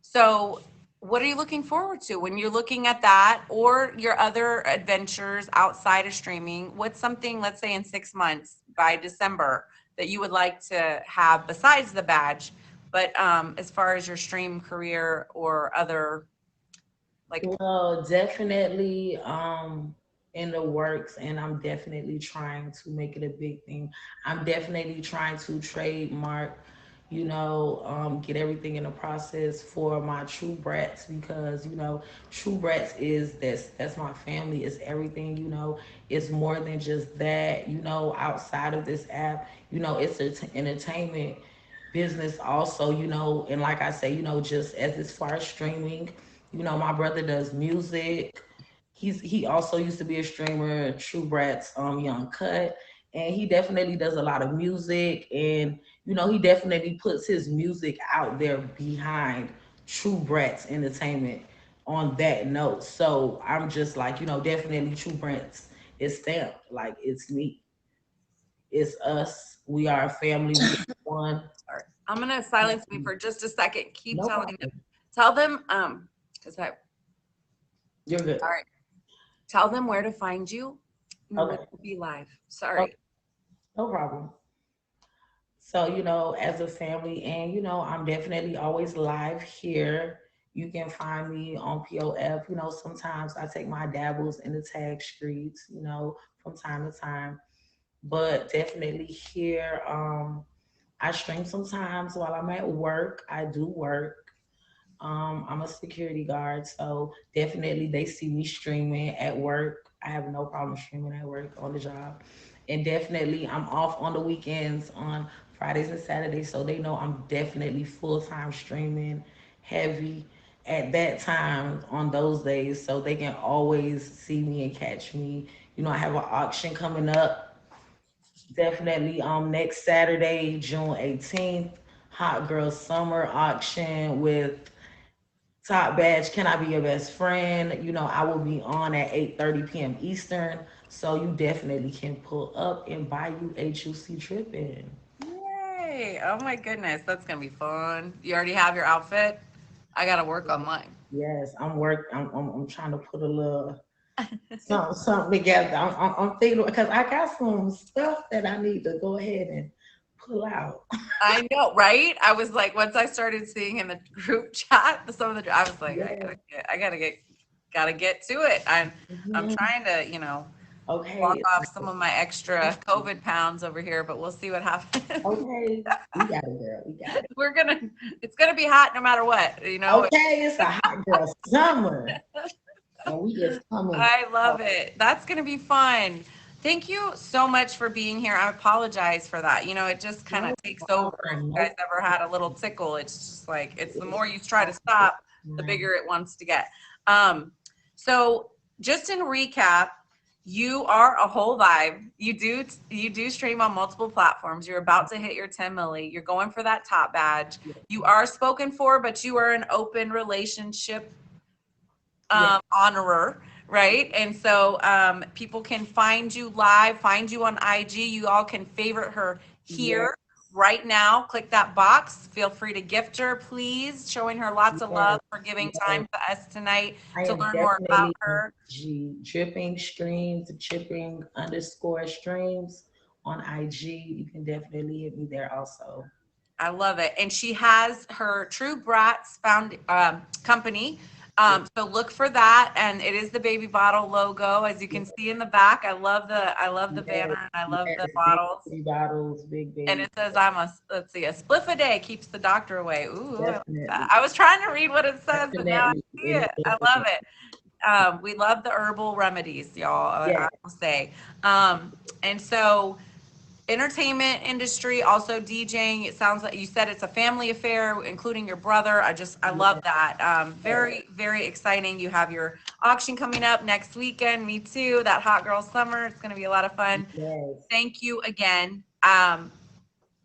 So what are you looking forward to when you're looking at that or your other adventures outside of streaming? What's something, let's say in 6 months by December, that you would like to have besides the badge? But as far as your stream career or other, like, Well, definitely in the works, and I'm definitely trying to make it a big thing. I'm definitely trying to trademark, get everything in the process for my True Brats, because True Brats is that's my family. It's everything. It's more than just that. Outside of this app, it's entertainment business also. And like I say, just as far as streaming. My brother does music. He also used to be a streamer, True Brats, Young Cut, and he definitely does a lot of music. And he definitely puts his music out there behind True Brats Entertainment. On that note, so I'm just like, definitely True Brats is stamped like it's me, it's us. We are a family. We are one. sorry, I'm gonna silence me for just a second. Keep No telling them. problem. Tell them, because I, You're good. all right. Tell them where to find you and when Okay. to be live. Okay. Sorry. No problem. So, as a family, and, I'm definitely always live here. You can find me on POF. Sometimes I take my dabbles in the tag streets, from time to time, but definitely here. I stream sometimes while I'm at work. I do work. I'm a security guard, so definitely they see me streaming at work. I have no problem streaming at work on the job. And definitely I'm off on the weekends on Fridays and Saturdays, so they know I'm definitely full time streaming heavy at that time on those days, so they can always see me and catch me. I have an auction coming up definitely next Saturday, June 18th, Hot Girl Summer auction with Top Badge, Can I Be Your Best Friend? I will be on at 8:30 p.m. Eastern. So you definitely can pull up and buy you a juicy trip in. Yay. Oh my goodness. That's going to be fun. You already have your outfit? I got to work on mine. Yes, I'm trying to put a little something together. I'm thinking because I got some stuff that I need to go ahead and pull out. I know, right? I was like, once I started seeing in the group chat, some of the, I was like, Yeah. gotta get to it. I'm Mhm. trying to, walk Okay. off some of my extra COVID pounds over here, but we'll see what happens. Okay. We got it, girl. We got it. It's gonna be hot no matter what. Okay, it's a hot girl summer. And we just coming. I love it. That's going to be fun. Thank you so much for being here. I apologize for that. It just kind of No takes over. If problem. you No guys ever had a little tickle, it's just like, it's the more you try to stop, the bigger it wants to get. So just in recap, you are a whole vibe. You do stream on multiple platforms. You're about to hit your 10 milli. You're going for that top badge. You are spoken for, but you are an open relationship Yeah. honorer, right? And so people can find you live, find you on IG. You all can favorite her Yeah. here, right now. Click that box. Feel free to gift her, please. Showing her lots of Yes, love for giving yes. time to us tonight I to am learn more about definitely her. dripping streams, chipping underscore streams on IG. You can definitely hit me there also. I love it. And she has her True Brats found company. So look for that. And it is the baby bottle logo, as you can see in the back. I love the Yes, banner and I love the yes, big bottles. baby bottles, big And baby. it says let's see, a spliff a day keeps the doctor away. Ooh, I like that. Definitely, I was trying to read what it says, but now I definitely. see It is it. I love definitely. it. We love the herbal remedies, y'all. I Yes, will say. And so entertainment industry, also DJing. It sounds like you said it's a family affair, including your brother. I love yes, that. Very, very exciting. You have your auction coming up next weekend. Me too. That Hot Girl Summer. It's going to be a lot of fun. yes. Thank you again.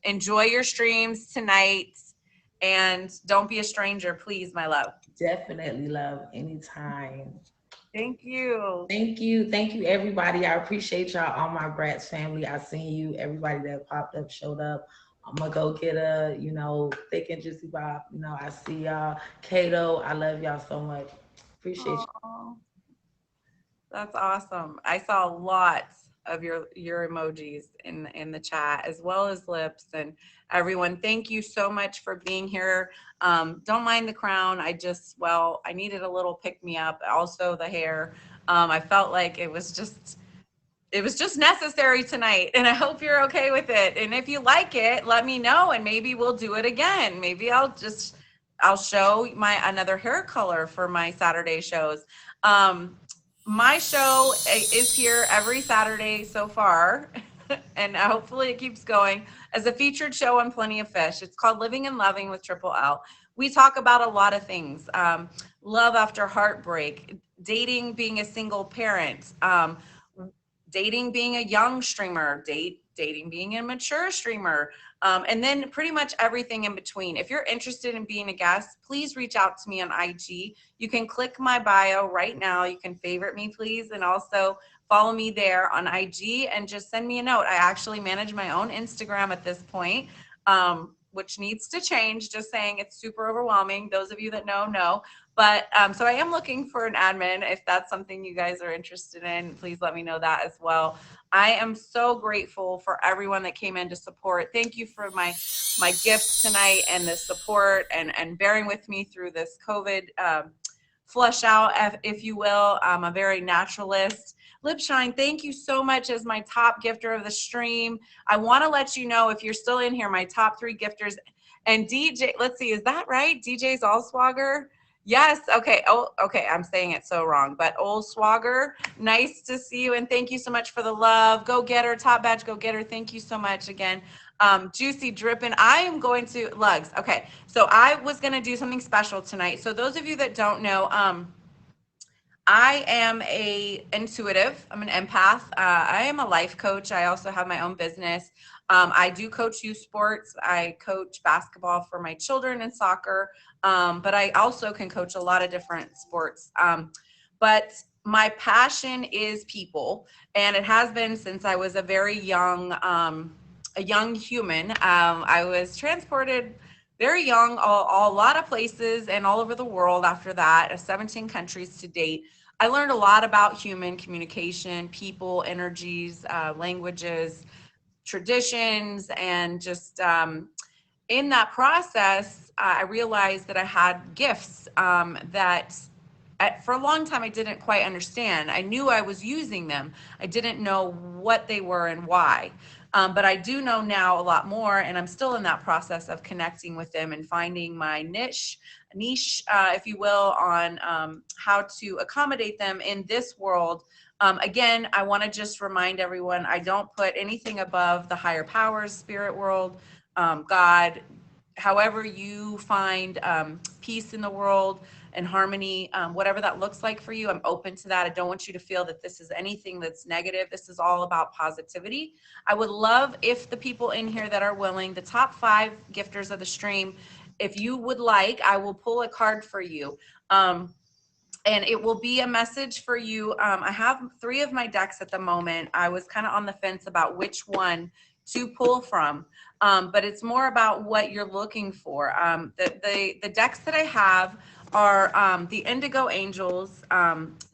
Enjoy your streams tonight and don't be a stranger, please, my love. Definitely love anytime. Thank you. Thank you. Thank you, everybody. I appreciate y'all, all my Brats family. I seen you, everybody that popped up, showed up. I'm gonna go get a, thick and juicy Bob. I see y'all. Kato, I love y'all so much. Appreciate Aw. That's awesome. I saw lots of your emojis in the chat, as well as lips and everyone. Thank you so much for being here. Don't mind the crown. I needed a little pick me up. Also the hair. I felt like it was just necessary tonight, and I hope you're okay with it. And if you like it, let me know and maybe we'll do it again. Maybe I'll show my another hair color for my Saturday shows. Um, my show is here every Saturday so far, and hopefully it keeps going as a featured show on Plenty of Fish. It's called Living and Loving with Triple L. We talk about a lot of things: love after heartbreak, dating, being a single parent, dating being a young streamer, dating being a mature streamer, and then pretty much everything in between. If you're interested in being a guest, please reach out to me on IG. You can click my bio right now. You can favorite me, please, and also follow me there on IG and just send me a note. I actually manage my own Instagram at this point, which needs to change. Just saying, it's super overwhelming. Those of you that know. But so I am looking for an admin. If that's something you guys are interested in, please let me know that as well. I am so grateful for everyone that came in to support. Thank you for my gifts tonight and the support and bearing with me through this COVID flush out, if you will. I'm a very naturalist. Lipshine, thank you so much as my top gifter of the stream. I want to let you know, if you're still in here, my top 3 gifters. And DJ, let's see, is that right? DJ's Allswagger? Yes. Okay. Oh, okay. I'm saying it so wrong, but Old Swagger, nice to see you. And thank you so much for the love. Go get her. Top badge. Go get her. Thank you so much again. Juicy Drippin'. I am going to Lugs. Okay. So I was going to do something special tonight. So those of you that don't know, I am a intuitive. I'm an empath. I am a life coach. I also have my own business. I do coach youth sports. I coach basketball for my children and soccer. But I also can coach a lot of different sports. But my passion is people, and it has been since I was a very young human. I was transported very young, a lot of places and all over the world after that, 17 countries to date. I learned a lot about human communication, people, energies, languages, traditions, and just in that process, I realized that I had gifts that for a long time I didn't quite understand. I knew I was using them. I didn't know what they were and why. But I do know now a lot more, and I'm still in that process of connecting with them and finding my niche, if you will, on how to accommodate them in this world. Again, I want to just remind everyone, I don't put anything above the higher powers, spirit world, God, however you find peace in the world and harmony, whatever that looks like for you. I'm open to that. I don't want you to feel that this is anything that's negative. This is all about positivity. I would love if the people in here that are willing, the top 5 gifters of the stream, if you would like, I will pull a card for you. And it will be a message for you. I have 3 of my decks at the moment. I was kind of on the fence about which one to pull from. But it's more about what you're looking for. The decks that I have are the Indigo Angels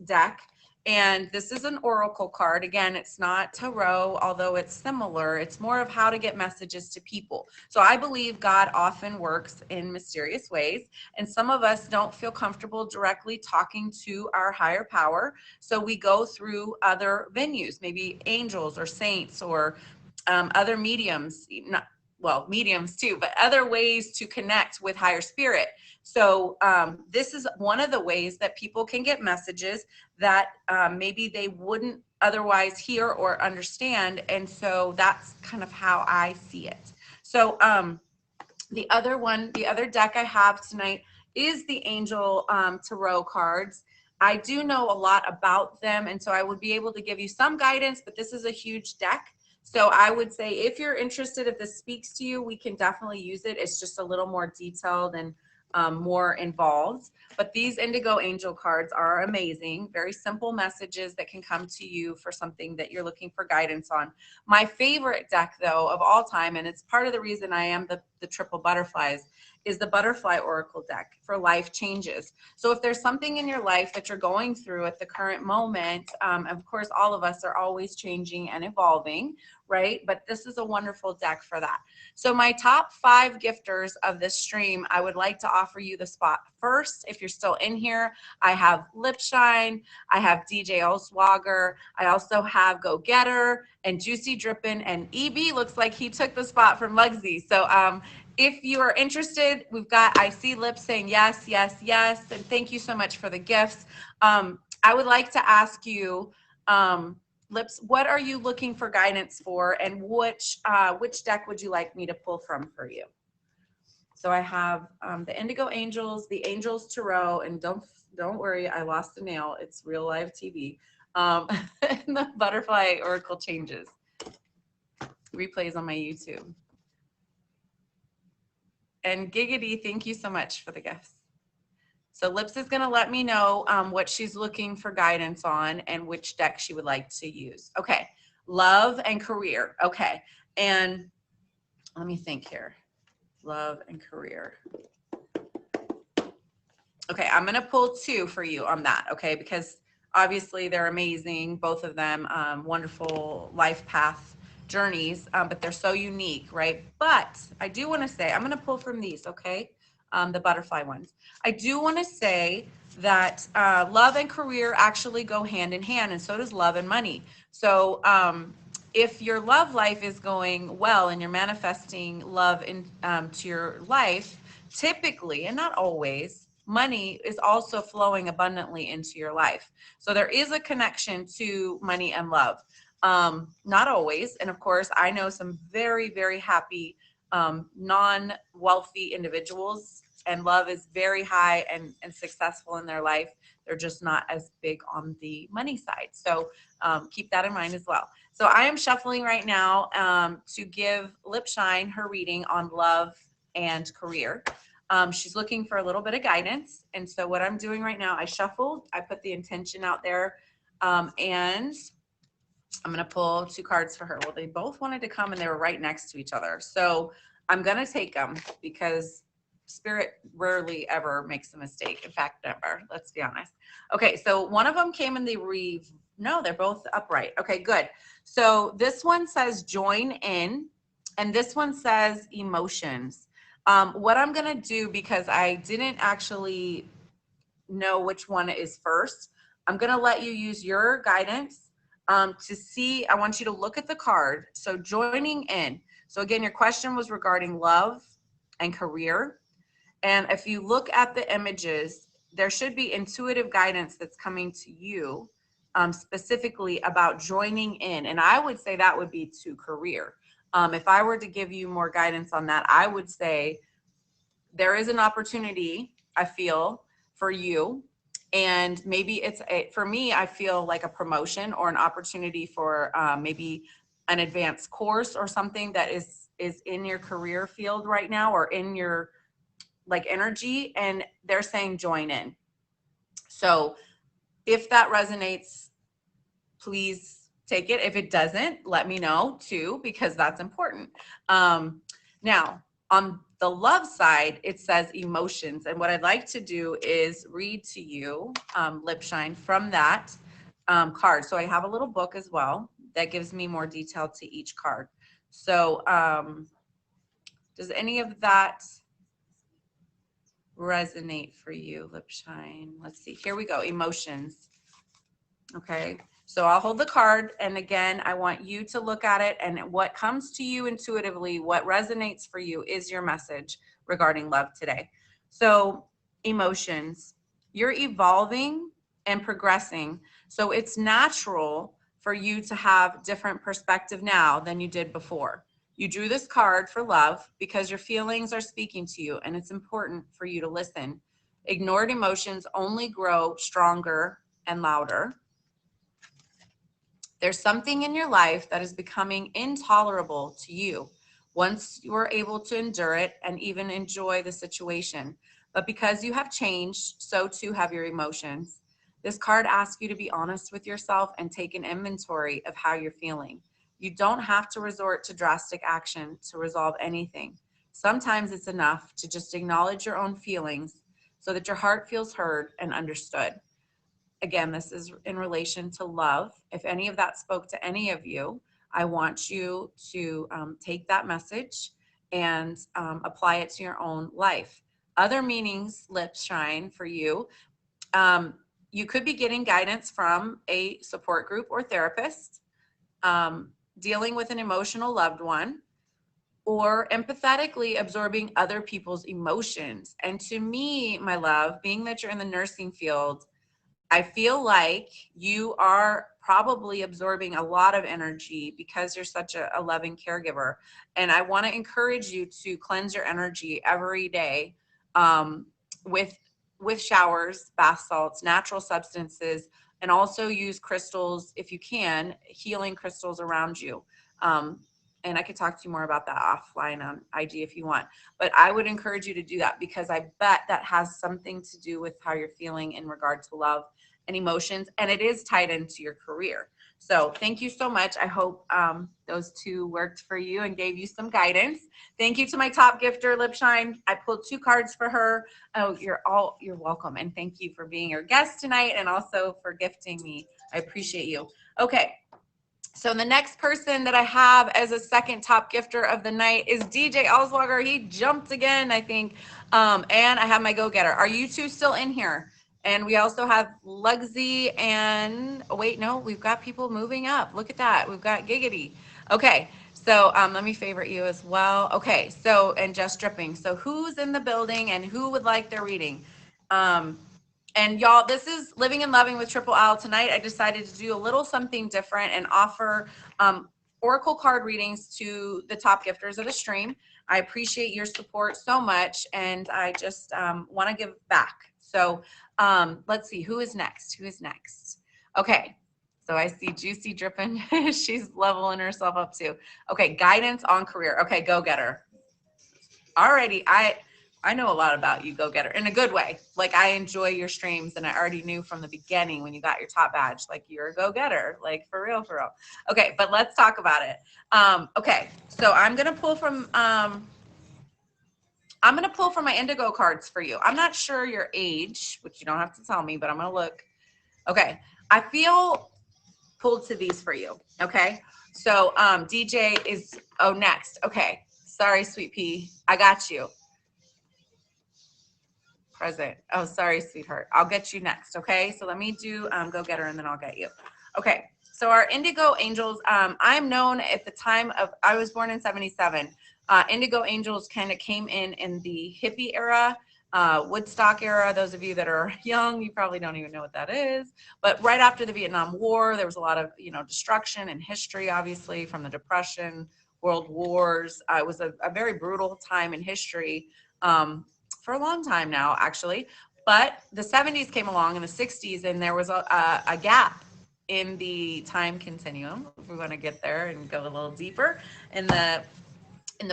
deck. And this is an oracle card. Again, it's not tarot, although it's similar. It's more of how to get messages to people. So I believe God often works in mysterious ways, and some of us don't feel comfortable directly talking to our higher power. So we go through other venues, maybe angels or saints or other mediums, not, well, mediums too, but other ways to connect with higher spirit. So this is one of the ways that people can get messages that maybe they wouldn't otherwise hear or understand. And so that's kind of how I see it. So the other deck I have tonight is the Angel Tarot cards. I do know a lot about them, and so I would be able to give you some guidance, but this is a huge deck. So I would say if you're interested, if this speaks to you, we can definitely use it. It's just a little more detailed and more involved. But these Indigo Angel cards are amazing. Very simple messages that can come to you for something that you're looking for guidance on. My favorite deck, though, of all time, and it's part of the reason I am the Triple Butterflies, is the Butterfly Oracle deck for life changes. So if there's something in your life that you're going through at the current moment, of course, all of us are always changing and evolving, right? But this is a wonderful deck for that. So my top 5 gifters of this stream, I would like to offer you the spot first. If you're still in here, I have Lipshine, I have DJ Oswager, I also have Go Getter and Juicy Drippin', and EB looks like he took the spot from Lugsy. So if you are interested, I see Lips saying yes, yes, yes, and thank you so much for the gifts. I would like to ask you, Lips, what are you looking for guidance for, and which deck would you like me to pull from for you? So I have the Indigo Angels, the Angels Tarot, and don't worry, I lost a nail. It's real live TV. And the Butterfly Oracle Changes. Replays on my YouTube. And Giggity, thank you so much for the gifts. So Lips is going to let me know what she's looking for guidance on and which deck she would like to use. Okay, love and career. Okay, and let me think here. Love and career. Okay, I'm going to pull 2 for you on that, okay, because obviously they're amazing, both of them, wonderful life path journeys, but they're so unique, right? But I do want to say, I'm going to pull from these, okay, the butterfly ones. I do want to say that love and career actually go hand in hand, and so does love and money. So if your love life is going well and you're manifesting love to your life, typically, and not always, money is also flowing abundantly into your life. So there is a connection to money and love. Not always. And of course, I know some very, very happy, non-wealthy individuals, and love is very high and successful in their life. They're just not as big on the money side. So keep that in mind as well. So I am shuffling right now to give Lipshine her reading on love and career. She's looking for a little bit of guidance. And so what I'm doing right now, I shuffled, I put the intention out there, and I'm going to pull 2 cards for her. Well, they both wanted to come and they were right next to each other. So I'm going to take them because Spirit rarely ever makes a mistake. In fact, never. Let's be honest. Okay, so one of them came in the no, they're both upright. Okay, good. So this one says join in, and this one says emotions. What I'm going to do, because I didn't actually know which one is first, I'm going to let you use your guidance to see. I want you to look at the card. So joining in. So again, your question was regarding love and career. And if you look at the images, there should be intuitive guidance that's coming to you specifically about joining in. And I would say that would be to career. If I were to give you more guidance on that, I would say there is an opportunity, I feel, for you. And maybe for me, I feel like a promotion or an opportunity for maybe an advanced course or something that is in your career field right now, or in your like energy, and they're saying join in. So if that resonates, please take it. If it doesn't, let me know too, because that's important. Now, on the love side, it says emotions. And what I'd like to do is read to you, Lipshine, from that card. So I have a little book as well that gives me more detail to each card. So does any of that resonate for you, Lipshine? Let's see. Here we go. Emotions. Okay. So I'll hold the card. And again, I want you to look at it, and what comes to you intuitively, what resonates for you is your message regarding love today. So emotions, you're evolving and progressing. So it's natural for you to have different perspective now than you did before. You drew this card for love because your feelings are speaking to you, and it's important for you to listen. Ignored emotions only grow stronger and louder. There's something in your life that is becoming intolerable to you once you are able to endure it and even enjoy the situation. But because you have changed, so too have your emotions. This card asks you to be honest with yourself and take an inventory of how you're feeling. You don't have to resort to drastic action to resolve anything. Sometimes it's enough to just acknowledge your own feelings so that your heart feels heard and understood. Again, this is in relation to love. If any of that spoke to any of you, I want you to take that message and apply it to your own life. Other meanings, Lipshine, for you. You could be getting guidance from a support group or therapist, dealing with an emotional loved one, or empathetically absorbing other people's emotions. And to me, my love, being that you're in the nursing field, I feel like you are probably absorbing a lot of energy because you're such a loving caregiver. And I want to encourage you to cleanse your energy every day with showers, bath salts, natural substances, and also use crystals if you can, healing crystals around you. And I could talk to you more about that offline on IG if you want. But I would encourage you to do that because I bet that has something to do with how you're feeling in regard to love and emotions, and it is tied into your career. So thank you so much. I hope those two worked for you and gave you some guidance. Thank you to my top gifter, Lipshine. I pulled 2 cards for her. Oh, you're welcome. And thank you for being our guest tonight and also for gifting me. I appreciate you. Okay. So the next person that I have as a second top gifter of the night is DJ Oswager. He jumped again, I think. And I have my go-getter. Are you two still in here? And we also have Lugsy and, oh wait, no, we've got people moving up. Look at that. We've got Giggity. Okay, so let me favorite you as well. Okay, so, and Just Dripping. So who's in the building and who would like their reading? And y'all, this is Living and Loving with Triple L. Tonight, I decided to do a little something different and offer Oracle card readings to the top gifters of the stream. I appreciate your support so much, and I just want to give back. So let's see, who is next? Who is next? Okay, so I see Juicy dripping. She's leveling herself up too. Okay, guidance on career. Okay, go get her. Alrighty, I know a lot about you, go getter, in a good way. Like I enjoy your streams, and I already knew from the beginning when you got your top badge, like you're a go getter, like for real, for real. Okay, but let's talk about it. Okay, so I'm gonna pull from my indigo cards for you. I'm not sure your age, which you don't have to tell me, but I'm gonna look. Okay, I feel pulled to these for you. Okay, so DJ is next. Okay, sorry, sweet pea, I got you. Present. Oh, sorry, sweetheart. I'll get you next. Okay. So let me do go get her and then I'll get you. Okay. So our indigo angels, I'm known at the time of, I was born in 77. Indigo angels kind of came in the hippie era, Woodstock era. Those of you that are young, you probably don't even know what that is. But right after the Vietnam War, there was a lot of, destruction and history, obviously, from the Depression, World Wars. It was a very brutal time in history. For a long time now, actually. But the 70s came along in the 60s, and there was a gap in the time continuum, if we want to get there and go a little deeper in the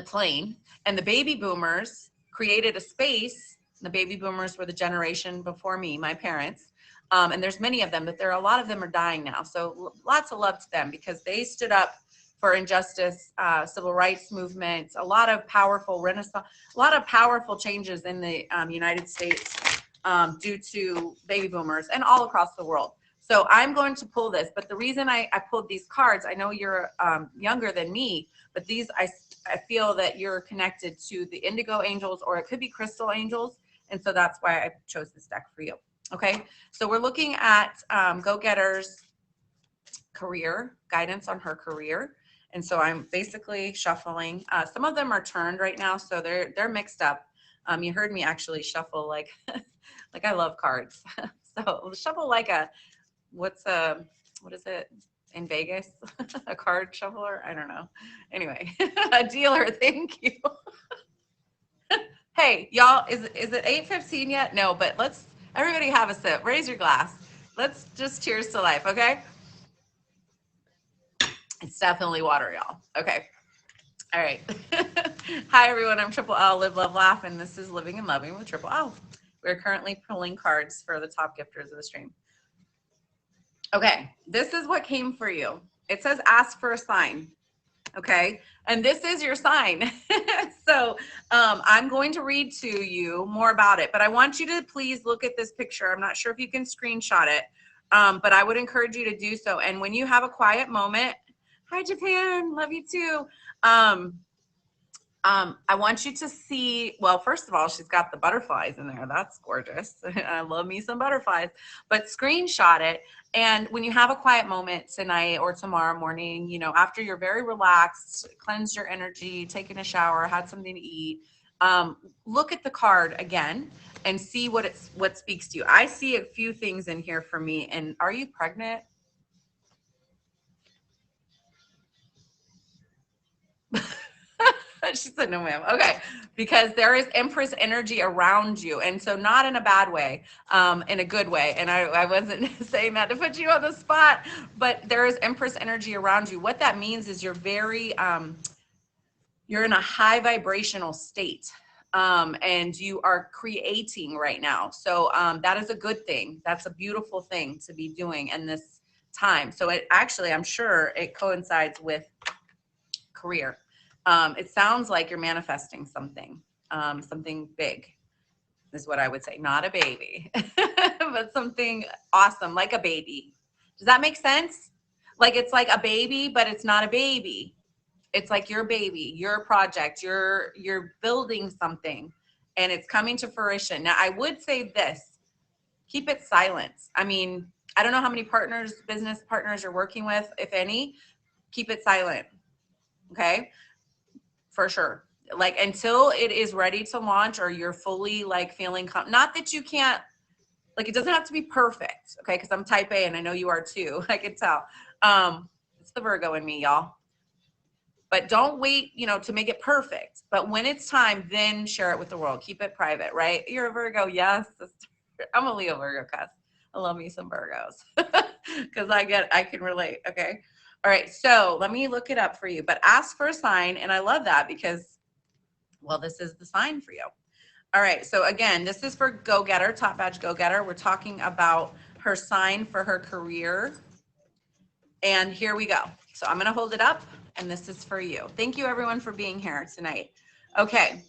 plane. And the baby boomers created a space. The baby boomers were the generation before me, my parents. And there's many of them, but a lot of them are dying now. So lots of love to them because they stood up for injustice, civil rights movements, a lot of powerful renaissance, a lot of powerful changes in the United States due to baby boomers and all across the world. So I'm going to pull this, but the reason I pulled these cards, I know you're younger than me, but these, I feel that you're connected to the indigo angels, or it could be crystal angels. And so that's why I chose this deck for you. Okay, so we're looking at Go-Getter's career, guidance on her career. And so I'm basically shuffling. Some of them are turned right now, so they're mixed up. You heard me actually shuffle like, like I love cards. So shuffle like a, what is it in Vegas? A card shuffler? I don't know. Anyway, a dealer, thank you. Hey, y'all, is it 8:15 yet? No, but let's, everybody have a sip. Raise your glass. Let's just cheers to life, okay? It's definitely water, y'all. Okay. All right. Hi, everyone. I'm Triple L, Live, Love, Laugh, and this is Living and Loving with Triple L. We're currently pulling cards for the top gifters of the stream. Okay. This is what came for you. It says ask for a sign. Okay. And this is your sign. So I'm going to read to you more about it, but I want you to please look at this picture. I'm not sure if you can screenshot it, but I would encourage you to do so. And when you have a quiet moment, hi, Japan. Love you too. I want you to see, well, first of all, she's got the butterflies in there. That's gorgeous. I love me some butterflies, but screenshot it. And when you have a quiet moment tonight or tomorrow morning, you know, after you're very relaxed, cleansed your energy, taken a shower, had something to eat, look at the card again and see what speaks to you. I see a few things in here for me. And are you pregnant? She said, no, ma'am. Okay. Because there is Empress energy around you. And so not in a bad way, in a good way. And I wasn't saying that to put you on the spot, but there is Empress energy around you. What that means is you're very, you're in a high vibrational state. And you are creating right now. So that is a good thing. That's a beautiful thing to be doing in this time. So it actually, I'm sure it coincides with career. It sounds like you're manifesting something, something big is what I would say. Not a baby, but something awesome, like a baby. Does that make sense? Like it's like a baby, but it's not a baby. It's like your baby, your project, you're building something and it's coming to fruition. Now I would say this, keep it silent. I mean, I don't know how many partners, business partners you're working with, if any, keep it silent. Okay. For sure. Like until it is ready to launch or you're fully like feeling, not that you can't, like it doesn't have to be perfect. Okay. Cause I'm type A and I know you are too. I can tell. It's the Virgo in me, y'all. But don't wait, you know, to make it perfect. But when it's time, then share it with the world. Keep it private, right? You're a Virgo. Yes. I'm a Leo Virgo, cuz I love me some Virgos because I can relate. Okay. All right, so let me look it up for you, but ask for a sign. And I love that because, well, this is the sign for you. All right, so again, this is for Go-Getter, Top Badge Go-Getter. We're talking about her sign for her career. And here we go. So I'm gonna hold it up and this is for you. Thank you everyone for being here tonight. Okay,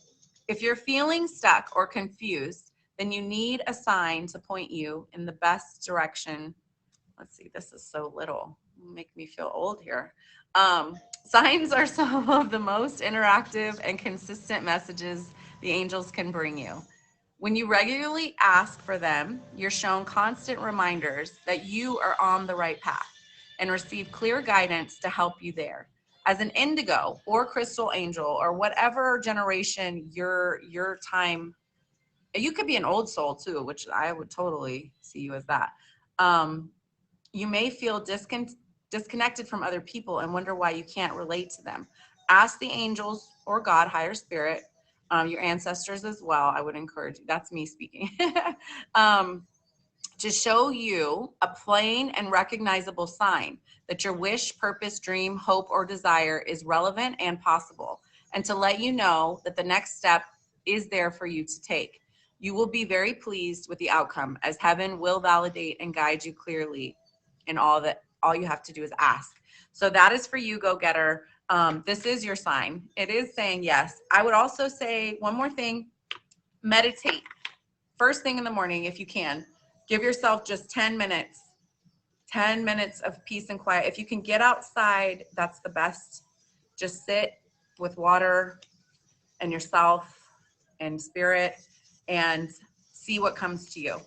if you're feeling stuck or confused, then you need a sign to point you in the best direction. Let's see, this is so little. Make me feel old here. Signs are some of the most interactive and consistent messages the angels can bring you. When you regularly ask for them, you're shown constant reminders that you are on the right path and receive clear guidance to help you there. As an indigo or crystal angel or whatever generation your time, you could be an old soul too, which I would totally see you as that. You may feel disconnected from other people and wonder why you can't relate to them. Ask the angels or God, higher spirit, your ancestors as well. I would encourage you. That's me speaking. To show you a plain and recognizable sign that your wish, purpose, dream, hope, or desire is relevant and possible, and to let you know that the next step is there for you to take. You will be very pleased with the outcome, as heaven will validate and guide you clearly in all you have to do is ask. So that is for you, go-getter. This is your sign. It is saying yes. I would also say one more thing, meditate. First thing in the morning, if you can, give yourself just 10 minutes of peace and quiet. If you can get outside, that's the best. Just sit with water and yourself and spirit and see what comes to you.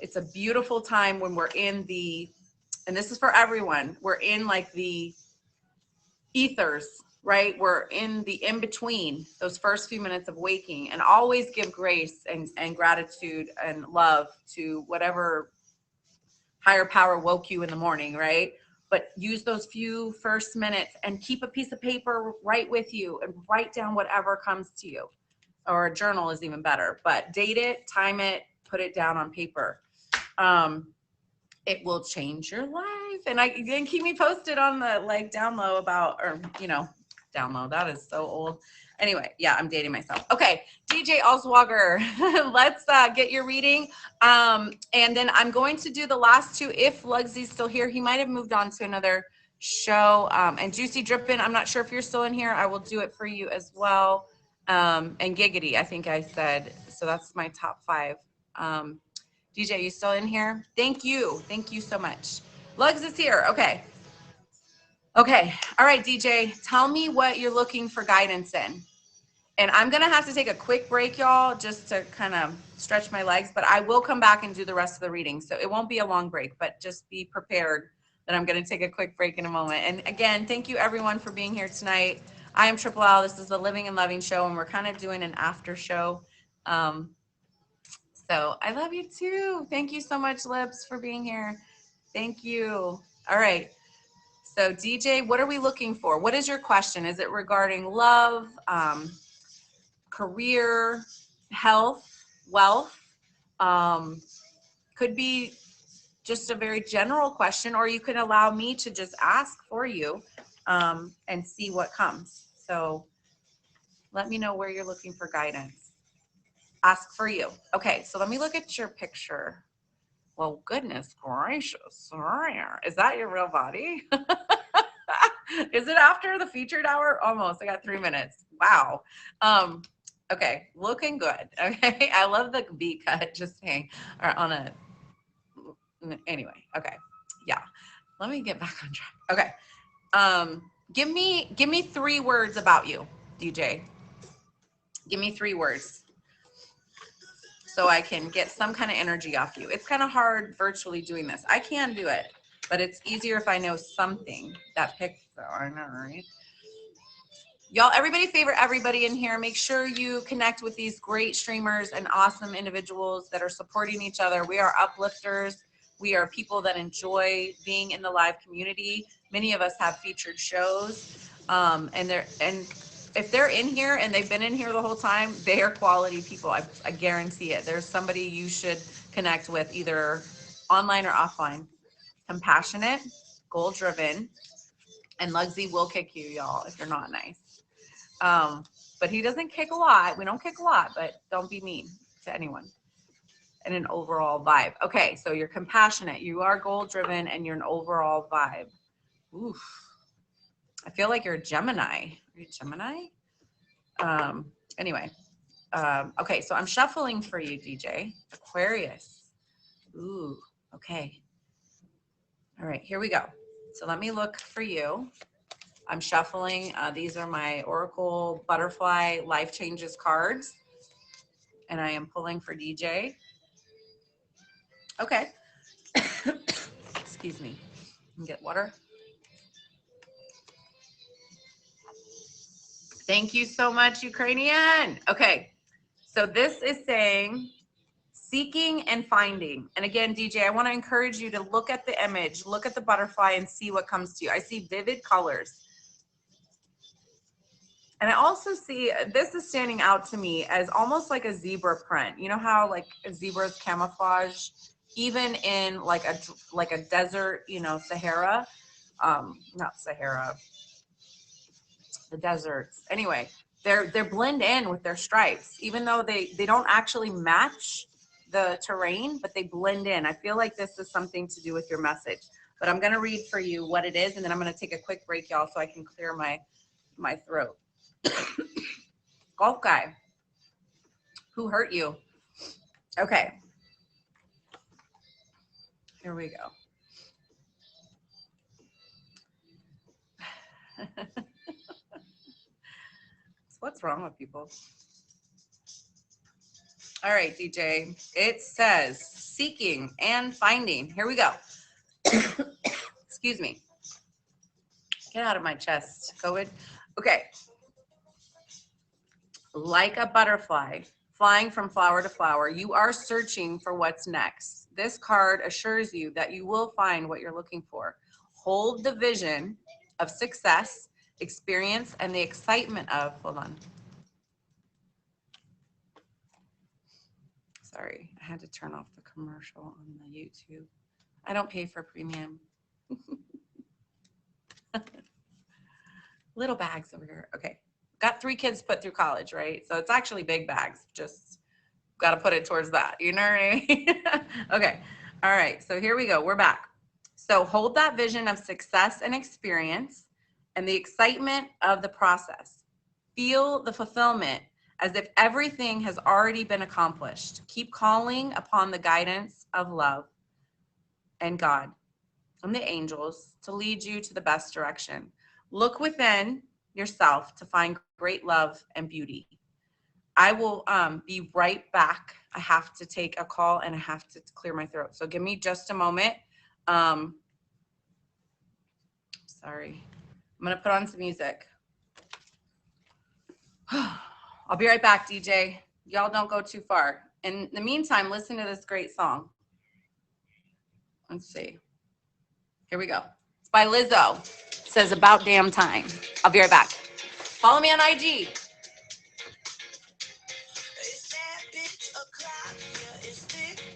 It's a beautiful time when we're in and this is for everyone, we're in like the ethers, right? We're in the in-between, those first few minutes of waking, and always give grace and gratitude and love to whatever higher power woke you in the morning, right? But use those few first minutes and keep a piece of paper right with you and write down whatever comes to you. Or a journal is even better, but date it, time it, put it down on paper. It will change your life. And then keep me posted on the down low about, or down low, that is so old. Anyway, yeah, I'm dating myself. Okay, DJ Oswager, let's get your reading. And then I'm going to do the last two. If Lugsy's still here, he might have moved on to another show. And Juicy Drippin', I'm not sure if you're still in here. I will do it for you as well. And Giggity, I think I said. So that's my top 5. DJ, you still in here? Thank you. Thank you so much. Lugs is here. Okay. Okay. All right, DJ, tell me what you're looking for guidance in. And I'm going to have to take a quick break, y'all, just to kind of stretch my legs, but I will come back and do the rest of the reading. So it won't be a long break, but just be prepared that I'm going to take a quick break in a moment. And again, thank you everyone for being here tonight. I am Triple L. This is the Living and Loving Show, and we're kind of doing an after show. So I love you too. Thank you so much, Lips, for being here. Thank you. All right. So DJ, what are we looking for? What is your question? Is it regarding love, career, health, wealth? Could be just a very general question, or you can allow me to just ask for you and see what comes. So let me know where you're looking for guidance. Ask for you. Okay, so let me look at your picture. Well, goodness gracious. Is that your real body? Is it after the featured hour? Almost. I got 3 minutes. Wow. Okay, looking good. Okay, I love the V cut. Just saying. Or on a. Anyway. Okay. Yeah. Let me get back on track. Okay. Give me 3 words about you, DJ. Give me 3 words, so I can get some kind of energy off you. It's kind of hard virtually doing this. I can do it, but it's easier if I know something. That picture, I know, right? Y'all, everybody favorite everybody in here. Make sure you connect with these great streamers and awesome individuals that are supporting each other. We are uplifters. We are people that enjoy being in the live community. Many of us have featured shows, and if they're in here and they've been in here the whole time, they are quality people. I guarantee it. There's somebody you should connect with, either online or offline. Compassionate, goal-driven, and Lugsy will kick you, y'all, if you're not nice. But he doesn't kick a lot. We don't kick a lot, but don't be mean to anyone. And an overall vibe. Okay, so you're compassionate, you are goal-driven, and you're an overall vibe. Oof. I feel like you're a Gemini. Are you Gemini? Anyway. Okay, so I'm shuffling for you, DJ. Aquarius. Ooh, okay. All right, here we go. So let me look for you. I'm shuffling. These are my Oracle Butterfly Life Changes cards. And I am pulling for DJ. Okay. Excuse me. Get water. Thank you so much, Ukrainian. Okay, so this is saying seeking and finding. And again, DJ, I want to encourage you to look at the image, look at the butterfly and see what comes to you. I see vivid colors. And I also see, this is standing out to me as almost like a zebra print. You know how like a zebra's camouflage, even in like a desert, you know, Sahara, not Sahara, the deserts. Anyway, they're blend in with their stripes, even though they don't actually match the terrain, but they blend in. I feel like this is something to do with your message. But I'm gonna read for you what it is, and then I'm gonna take a quick break, y'all, so I can clear my throat. Golf guy, who hurt you? Okay, here we go. What's wrong with people? All right, DJ. It says seeking and finding. Here we go. Excuse me. Get out of my chest, COVID. Okay. Like a butterfly flying from flower to flower, you are searching for what's next. This card assures you that you will find what you're looking for. Hold the vision of success, experience, and the excitement of, hold on. Sorry, I had to turn off the commercial on the YouTube. I don't pay for premium. Little bags over here. Okay. Got 3 kids put through college, right? So it's actually big bags. Just got to put it towards that. You know what I mean? Okay. All right. So here we go. We're back. So hold that vision of success and experience and the excitement of the process. Feel the fulfillment as if everything has already been accomplished. Keep calling upon the guidance of love and God and the angels to lead you to the best direction. Look within yourself to find great love and beauty. I will be right back. I have to take a call and I have to clear my throat. So give me just a moment. Sorry. I'm going to put on some music. I'll be right back, DJ. Y'all don't go too far. In the meantime, listen to this great song. Let's see. Here we go. It's by Lizzo. It says About Damn Time. I'll be right back. Follow me on IG. It's that bitch o'clock, yeah, it's thick.